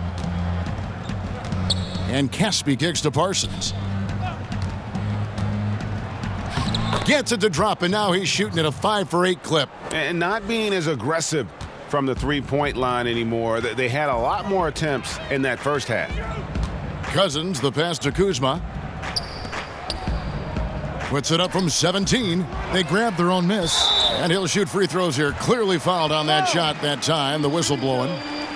And Caspi kicks to Parsons. Gets it to drop, and now he's shooting at a 5-for-8 clip. And not being as aggressive from the three-point line anymore. They had a lot more attempts in that first half. Cousins, the pass to Kuzma. Puts it up from 17. They grab their own miss. And he'll shoot free throws here. Clearly fouled on that shot that time, the whistle blowing.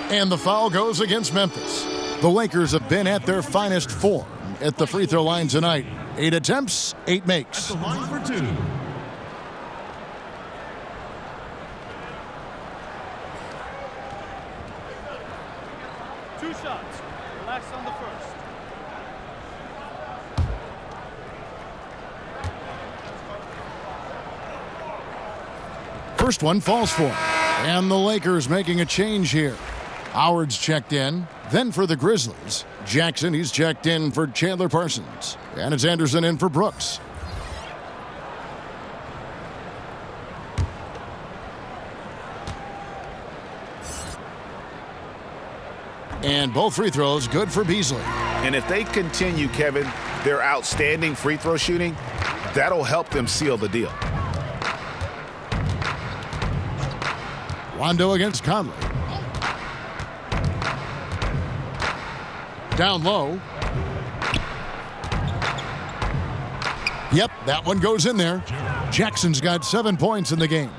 And the foul goes against Memphis. The Lakers have been at their finest form at the free throw line tonight. 8 attempts, 8 makes. At the line for 2. Two shots. Relax on the first. first one falls for him. And the Lakers making a change here. Howard's checked in. Then for the Grizzlies, Jackson, he's checked in for Chandler Parsons. And it's Anderson in for Brooks. And both free throws good for Beasley. And if they continue, Kevin, their outstanding free throw shooting, that'll help them seal the deal. Rondo against Conley. Down low. Yep, that one goes in there. Jackson's got 7 points in the game.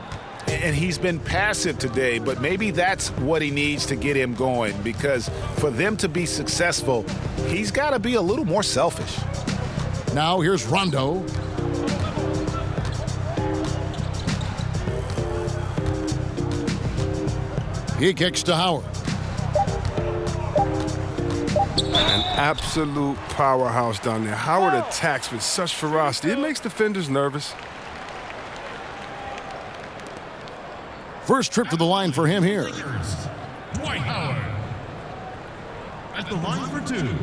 And he's been passive today, but maybe that's what he needs to get him going, because for them to be successful, he's got to be a little more selfish. Now here's Rondo. He kicks to Howard. An absolute powerhouse down there. Howard attacks with such ferocity. It makes defenders nervous. First trip to the line for him here. Dwight Howard at the line for two.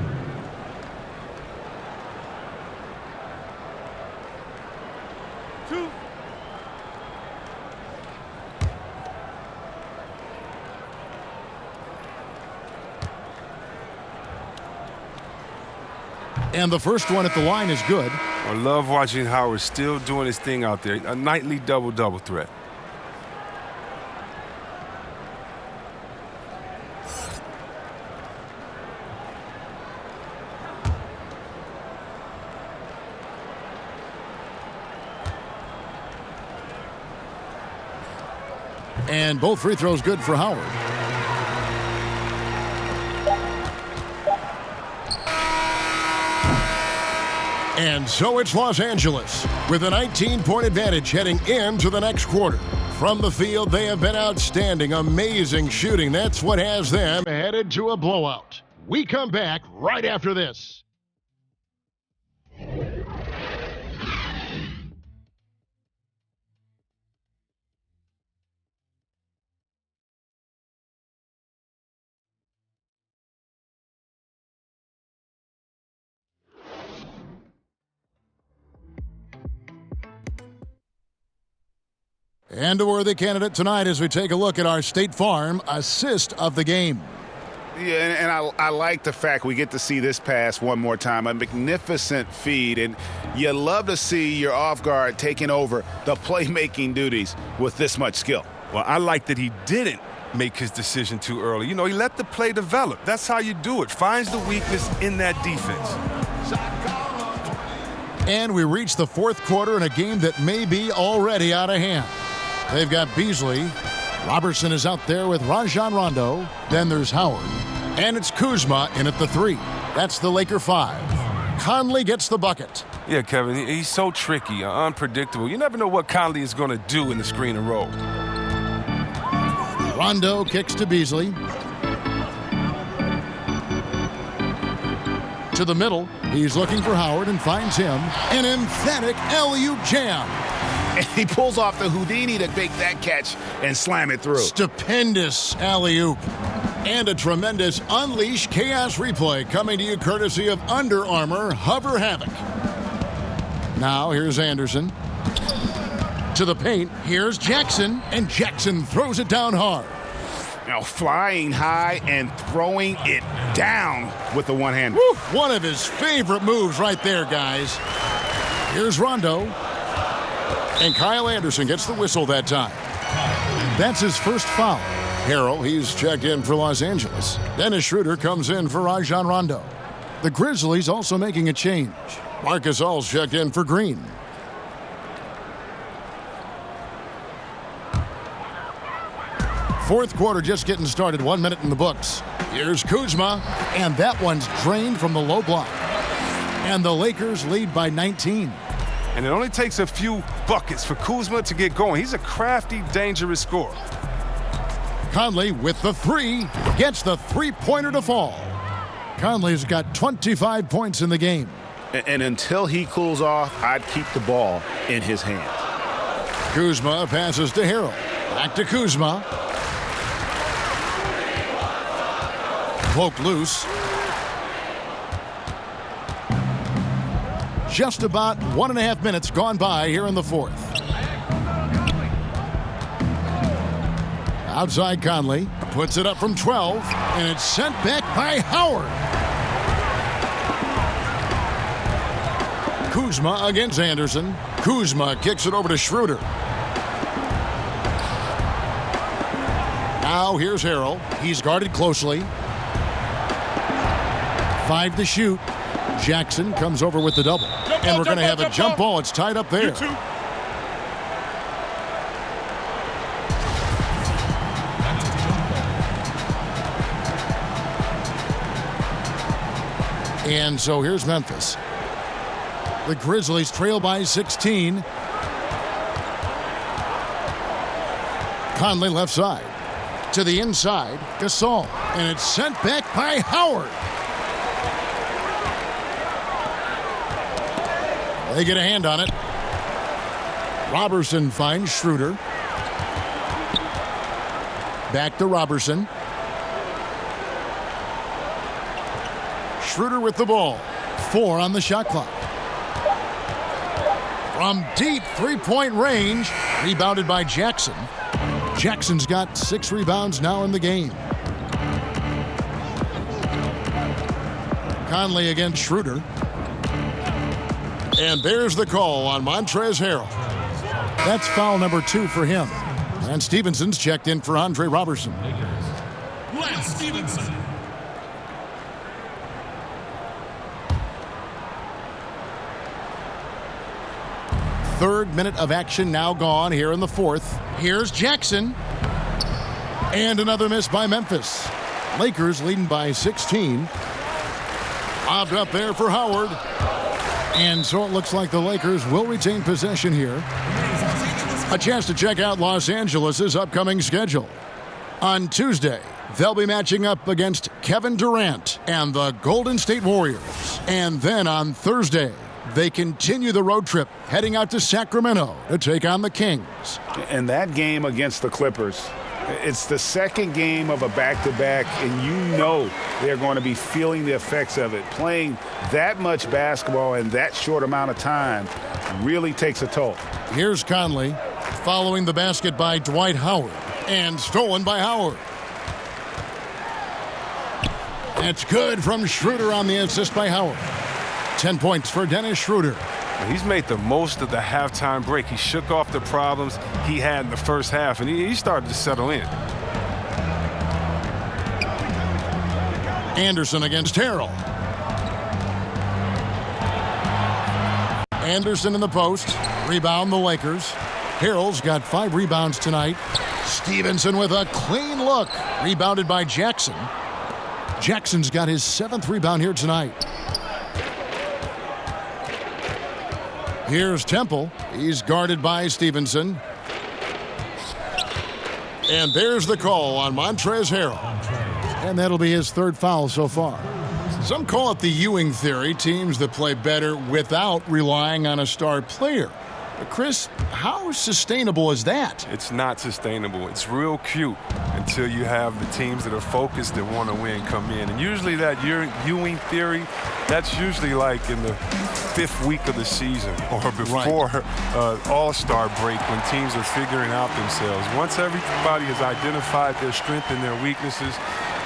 And the first one at the line is good. I love watching Howard still doing his thing out there. A nightly double-double threat. And both free throws good for Howard. And so it's Los Angeles with a 19-point advantage heading into the next quarter. From the field, they have been outstanding, amazing shooting. That's what has them headed to a blowout. We come back right after this. And a worthy candidate tonight as we take a look at our State Farm assist of the game. Yeah, and I like the fact we get to see this pass one more time. A magnificent feed, and you love to see your off guard taking over the playmaking duties with this much skill. Well, I like that he didn't make his decision too early. You know, he let the play develop. That's how you do it. Finds the weakness in that defense. And we reach the fourth quarter in a game that may be already out of hand. They've got Beasley. Robertson is out there with Rajon Rondo. Then there's Howard. And it's Kuzma in at the 3. That's the Laker 5. Conley gets the bucket. Yeah, Kevin, he's so tricky, unpredictable. You never know what Conley is going to do in the screen and roll. Rondo kicks to Beasley. To the middle. He's looking for Howard and finds him. An emphatic alley-oop jam. And he pulls off the Houdini to make that catch and slam it through. Stupendous alley-oop. And a tremendous Unleash Chaos replay coming to you courtesy of Under Armour Hover Havoc. Now here's Anderson. To the paint, here's Jackson. And Jackson throws it down hard. Now flying high and throwing it down with the one-hander. One of his favorite moves right there, guys. Here's Rondo. And Kyle Anderson gets the whistle that time. That's his first foul. Harrell, he's checked in for Los Angeles. Dennis Schroeder comes in for Rajon Rondo. The Grizzlies also making a change. Marcus All's checked in for Green. Fourth quarter just getting started. 1 minute in the books. Here's Kuzma, and that one's drained from the low block. And the Lakers lead by 19. And it only takes a few buckets for Kuzma to get going. He's a crafty, dangerous scorer. Conley with the 3, gets the three-pointer to fall. Conley's got 25 points in the game. And until he cools off, I'd keep the ball in his hands. Kuzma passes to Harrell. Back to Kuzma. Poked loose. Just about 1.5 minutes gone by here in the fourth. Outside Conley. Puts it up from 12. And it's sent back by Howard. Kuzma against Anderson. Kuzma kicks it over to Schroeder. Now here's Harrell. He's guarded closely. 5 to shoot. Jackson comes over with the double. And we're going to have a jump ball. It's tied up there. And so here's Memphis. The Grizzlies trail by 16. Conley left side. To the inside, Gasol. And it's sent back by Howard. They get a hand on it. Robertson finds Schroeder. Back to Robertson. Schroeder with the ball. 4 on the shot clock. From deep three-point range. Rebounded by Jackson. Jackson's got 6 rebounds now in the game. Conley against Schroeder. And there's the call on Montrezl Harrell. That's foul number 2 for him. And Stevenson's checked in for Andre Robertson. Lance Stevenson. Third minute of action now gone here in the fourth. Here's Jackson. And another miss by Memphis. Lakers leading by 16. Lobbed up there for Howard. And so it looks like the Lakers will retain possession here. A chance to check out Los Angeles' upcoming schedule. On Tuesday, they'll be matching up against Kevin Durant and the Golden State Warriors. And then on Thursday, they continue the road trip, heading out to Sacramento to take on the Kings. And that game against the Clippers, it's the second game of a back-to-back, and you know they're going to be feeling the effects of it. Playing that much basketball in that short amount of time really takes a toll. Here's Conley following the basket by Dwight Howard, and stolen by Howard. That's good from Schroeder on the assist by Howard. 10 points for Dennis Schroeder. He's made the most of the halftime break. He shook off the problems he had in the first half, and he started to settle in. Anderson against Harrell. Anderson in the post. Rebound the Lakers. Harrell's got 5 rebounds tonight. Stevenson with a clean look. Rebounded by Jackson. Jackson's got his 7th rebound here tonight. Here's Temple. He's guarded by Stevenson. And there's the call on Montrezl Harrell. And that'll be his 3rd foul so far. Some call it the Ewing theory, teams that play better without relying on a star player. But Chris, how sustainable is that? It's not sustainable. It's real cute until you have the teams that are focused that want to win come in. And usually that Ewing theory, that's usually like in the 5th week of the season or before All-Star break when teams are figuring out themselves. Once everybody has identified their strengths and their weaknesses,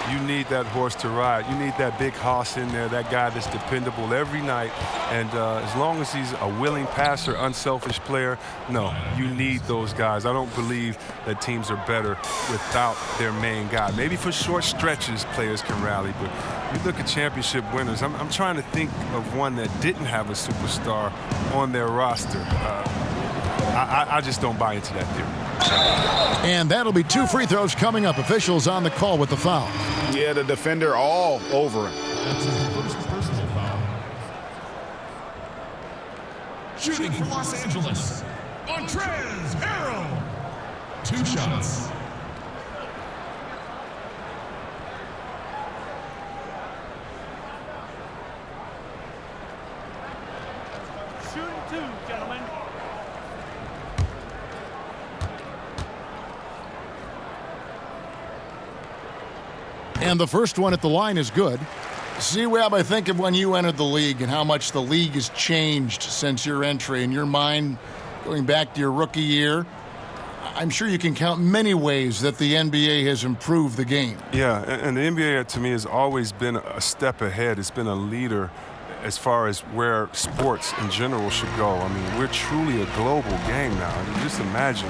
you need that horse to ride. You need that big hoss in there, that guy that's dependable every night. And as long as he's a willing passer, unselfish player, no, you need those guys. I don't believe that teams are better without their main guy. Maybe for short stretches, players can rally, but you look at championship winners. I'm trying to think of one that didn't have a superstar on their roster. I just don't buy into that theory. And that'll be 2 free throws coming up. Officials on the call with the foul. Yeah, the defender all over him. That's his first personal foul. Shooting for Los Angeles, Montrezl Harrell. 2 shots. Shooting 2, gentlemen. And the first one at the line is good. C-Web, I think of when you entered the league and how much the league has changed since your entry. In your mind, going back to your rookie year, I'm sure you can count many ways that the NBA has improved the game. Yeah, and the NBA to me has always been a step ahead. It's been a leader as far as where sports in general should go. I mean, we're truly a global game now. I mean, just imagine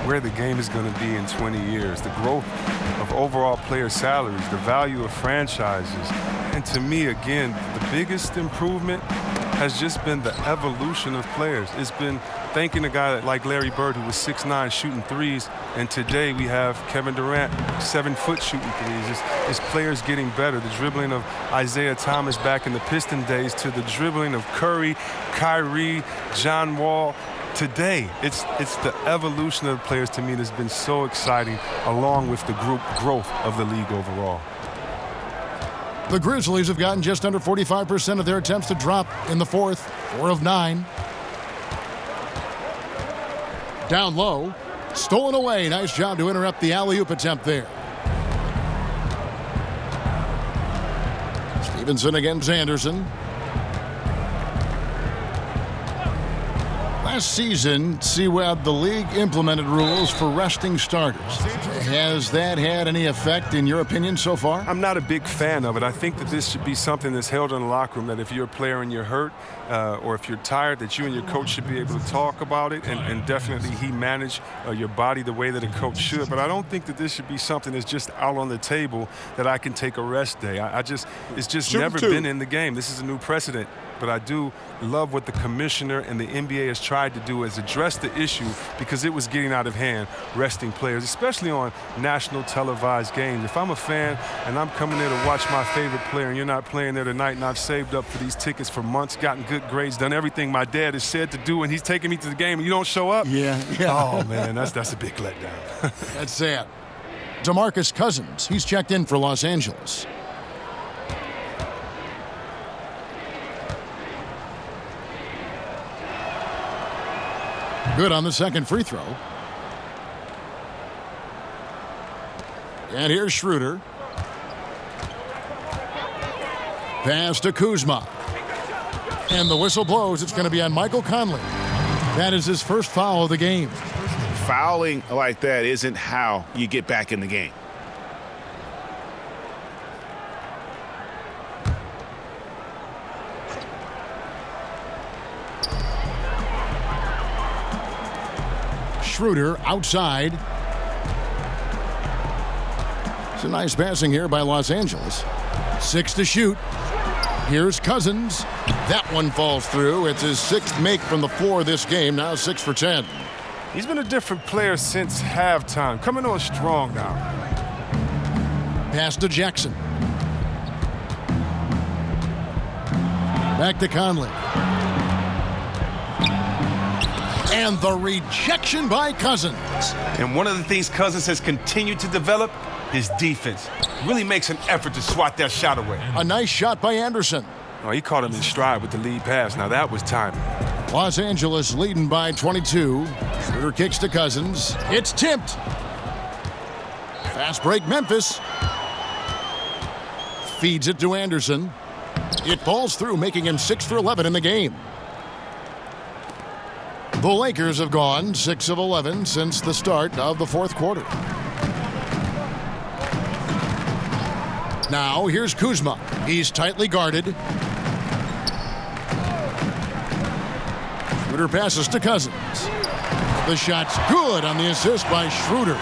where the game is going to be in 20 years, the growth of overall player salaries, the value of franchises. And to me, again, the biggest improvement has just been the evolution of players. It's been thanking a guy like Larry Bird, who was 6'9", shooting threes, and today we have Kevin Durant, 7-foot shooting threes. It's players getting better. The dribbling of Isaiah Thomas back in the Piston days to the dribbling of Curry, Kyrie, John Wall. Today, it's the evolution of players to me that's been so exciting, along with the growth of the league overall. The Grizzlies have gotten just under 45% of their attempts to drop in the fourth, 4 of 9. Down low, stolen away. Nice job to interrupt the alley-oop attempt there. Stevenson against Anderson. Last season, C-Web, the league implemented rules for resting starters. Has that had any effect, in your opinion, so far? I'm not a big fan of it. I think that this should be something that's held in the locker room, that if you're a player and you're hurt or if you're tired, that you and your coach should be able to talk about it, and definitely he manage your body the way that a coach should. But I don't think that this should be something that's just out on the table that I can take a rest day. It's just never been in the game. This is a new precedent. But I do love what the commissioner and the NBA has tried to do, is address the issue, because it was getting out of hand, resting players, especially on national televised games. If I'm a fan and I'm coming there to watch my favorite player and you're not playing there tonight, and I've saved up for these tickets for months, gotten good grades, done everything my dad has said to do, and he's taking me to the game and you don't show up? Yeah. Oh, man, that's a big letdown. That's sad. DeMarcus Cousins, he's checked in for Los Angeles. Good on the second free throw. And here's Schroeder. Pass to Kuzma. And the whistle blows. It's going to be on Michael Conley. That is his first foul of the game. Fouling like that isn't how you get back in the game. Schroeder outside. It's a nice passing here by Los Angeles. 6 to shoot. Here's Cousins. That one falls through. It's his 6th make from the floor this game. Now 6 for 10. He's been a different player since halftime. Coming on strong now. Pass to Jackson. Back to Conley. And the rejection by Cousins. And one of the things Cousins has continued to develop, his defense. Really makes an effort to swat that shot away. A nice shot by Anderson. Oh, he caught him in stride with the lead pass. Now that was timing. Los Angeles leading by 22. Schroeder kicks to Cousins. It's tipped. Fast break Memphis. Feeds it to Anderson. It falls through, making him 6 for 11 in the game. The Lakers have gone 6 of 11 since the start of the fourth quarter. Now here's Kuzma. He's tightly guarded. Schroeder passes to Cousins. The shot's good on the assist by Schroeder.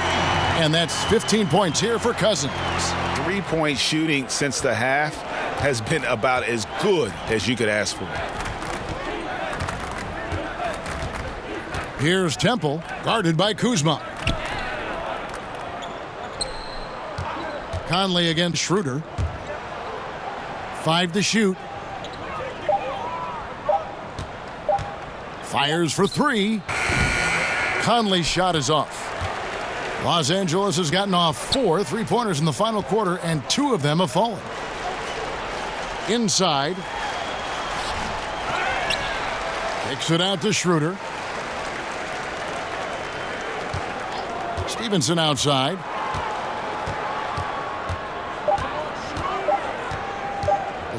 And that's 15 points here for Cousins. 3-point shooting since the half has been about as good as you could ask for. Here's Temple, guarded by Kuzma. Conley against Schroeder. 5 to shoot. Fires for 3. Conley's shot is off. Los Angeles has gotten off 4 3-pointers in the final quarter, and 2 of them have fallen. Inside. Kicks it out to Schroeder. Stevenson outside.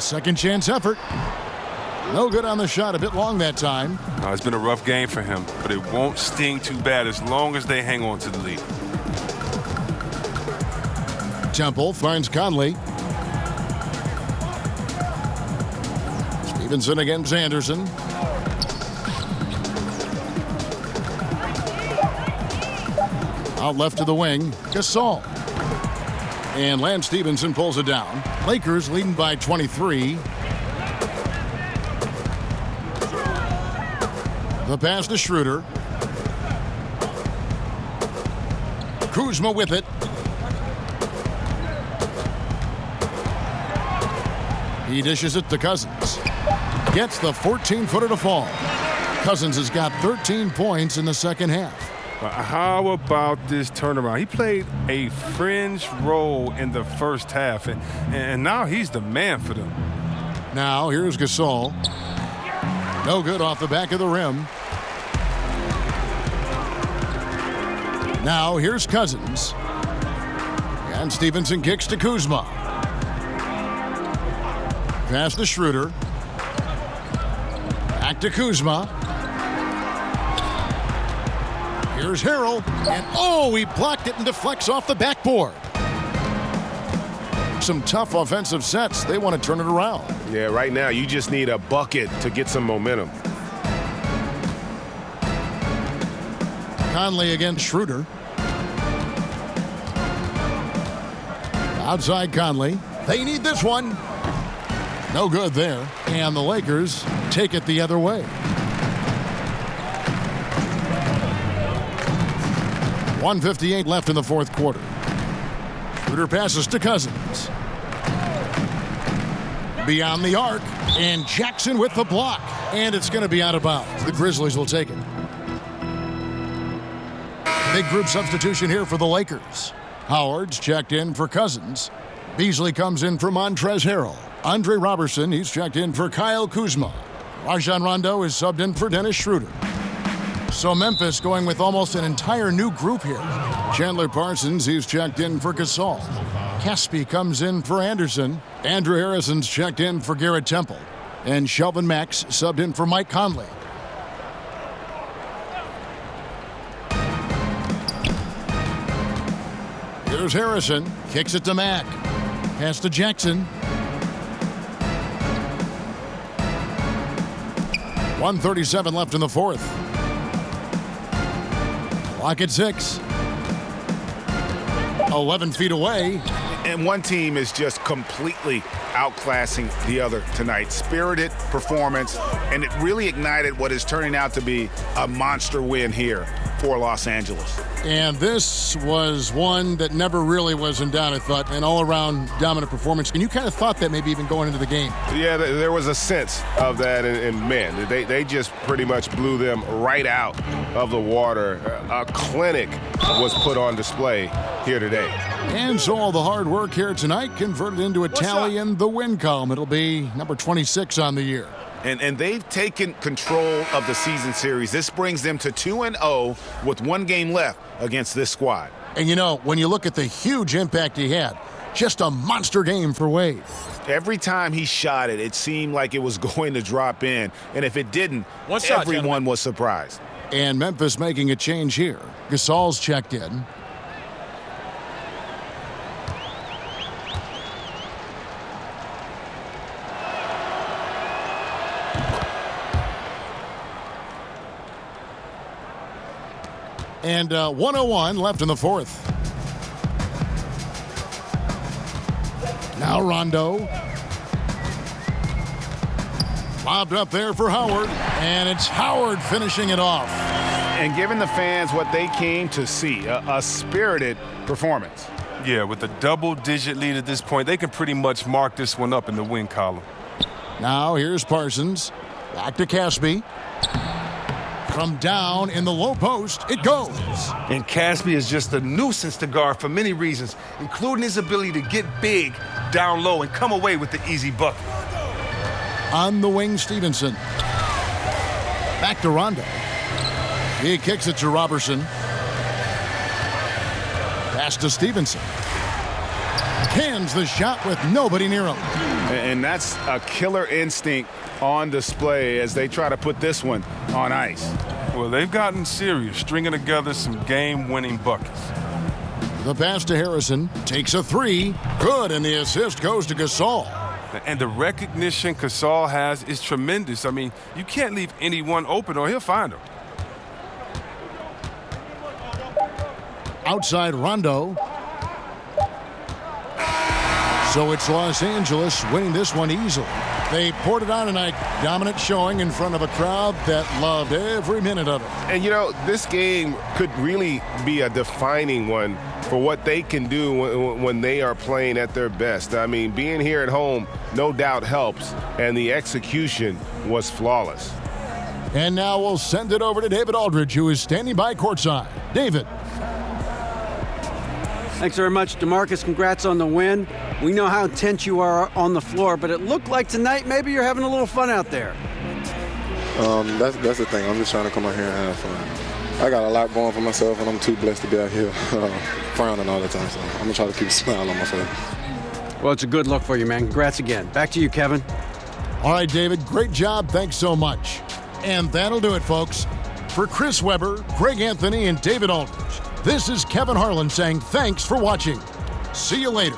second chance effort. No good on the shot, a bit long that time. It's been a rough game for him, but it won't sting too bad as long as they hang on to the lead. Temple finds Conley. Stevenson against Anderson. Out left to the wing, Gasol. And Lance Stevenson pulls it down. Lakers leading by 23. The pass to Schroeder. Kuzma with it. He dishes it to Cousins. Gets the 14-footer to fall. Cousins has got 13 points in the second half. How about this turnaround? He played a fringe role in the first half, and now he's the man for them. Now here's Gasol. No good off the back of the rim. Now here's Cousins. And Stevenson kicks to Kuzma. Pass to Schroeder. Back to Kuzma. Here's Harrell. And he blocked it and deflects off the backboard. Some tough offensive sets. They want to turn it around. Yeah, right now you just need a bucket to get some momentum. Conley against Schroeder. Outside Conley. They need this one. No good there. And the Lakers take it the other way. 1:58 left in the fourth quarter. Schroeder passes to Cousins. Beyond the arc. And Jackson with the block. And it's going to be out of bounds. The Grizzlies will take it. Big group substitution here for the Lakers. Howard's checked in for Cousins. Beasley comes in for Montrezl Harrell. Andre Robertson, he's checked in for Kyle Kuzma. Rajon Rondo is subbed in for Dennis Schroeder. So Memphis going with almost an entire new group here. Chandler Parsons, he's checked in for Gasol. Caspi comes in for Anderson. Andrew Harrison's checked in for Garrett Temple. And Shelvin Max subbed in for Mike Conley. Here's Harrison. Kicks it to Mack. Pass to Jackson. 1:37 left in the fourth. Clock at 6. 11 feet away. And one team is just completely outclassing the other tonight. Spirited performance, and it really ignited what is turning out to be a monster win here for Los Angeles. And this was one that never really was in doubt, I thought, an all-around dominant performance. And you kind of thought that maybe even going into the game. Yeah, there was a sense of that, and man, they just pretty much blew them right out of the water. A clinic was put on display here today. And so all the hard work here tonight converted into a tally in the win column. It'll be number 26 on the year. And they've taken control of the season series. This brings them to 2-0 with one game left against this squad. And you know, when you look at the huge impact he had, just a monster game for Wade. Every time he shot it, it seemed like it was going to drop in. And if it didn't, everyone was surprised. And Memphis making a change here. Gasol's checked in. And 1:01 left in the fourth. Now Rondo. Lobbed up there for Howard. And it's Howard finishing it off. And giving the fans what they came to see, a spirited performance. Yeah, with a double-digit lead at this point, they can pretty much mark this one up in the win column. Now here's Parsons. Back to Caspi. From down in the low post, it goes. And Caspi is just a nuisance to guard for many reasons, including his ability to get big down low and come away with the easy bucket. On the wing, Stevenson. Back to Rondo. He kicks it to Robertson. Pass to Stevenson. Cans the shot with nobody near him. And that's a killer instinct on display as they try to put this one on ice. Well, they've gotten serious, stringing together some game-winning buckets. The pass to Harrison takes a three. Good, and the assist goes to Gasol. And the recognition Gasol has is tremendous. I mean, you can't leave anyone open or he'll find them. Outside Rondo. So it's Los Angeles winning this one easily. They poured it on tonight. Dominant showing in front of a crowd that loved every minute of it. And, you know, this game could really be a defining one for what they can do when they are playing at their best. I mean, being here at home no doubt helps, and the execution was flawless. And now we'll send it over to David Aldridge, who is standing by courtside. David. Thanks very much, DeMarcus. Congrats on the win. We know how tense you are on the floor, but it looked like tonight maybe you're having a little fun out there. That's the thing. I'm just trying to come out here and have fun. I got a lot going for myself, and I'm too blessed to be out here frowning all the time. So I'm going to try to keep a smile on my face. Well, it's a good look for you, man. Congrats again. Back to you, Kevin. All right, David. Great job. Thanks so much. And that'll do it, folks. For Chris Webber, Greg Anthony, and David Aldridge, this is Kevin Harlan saying thanks for watching. See you later.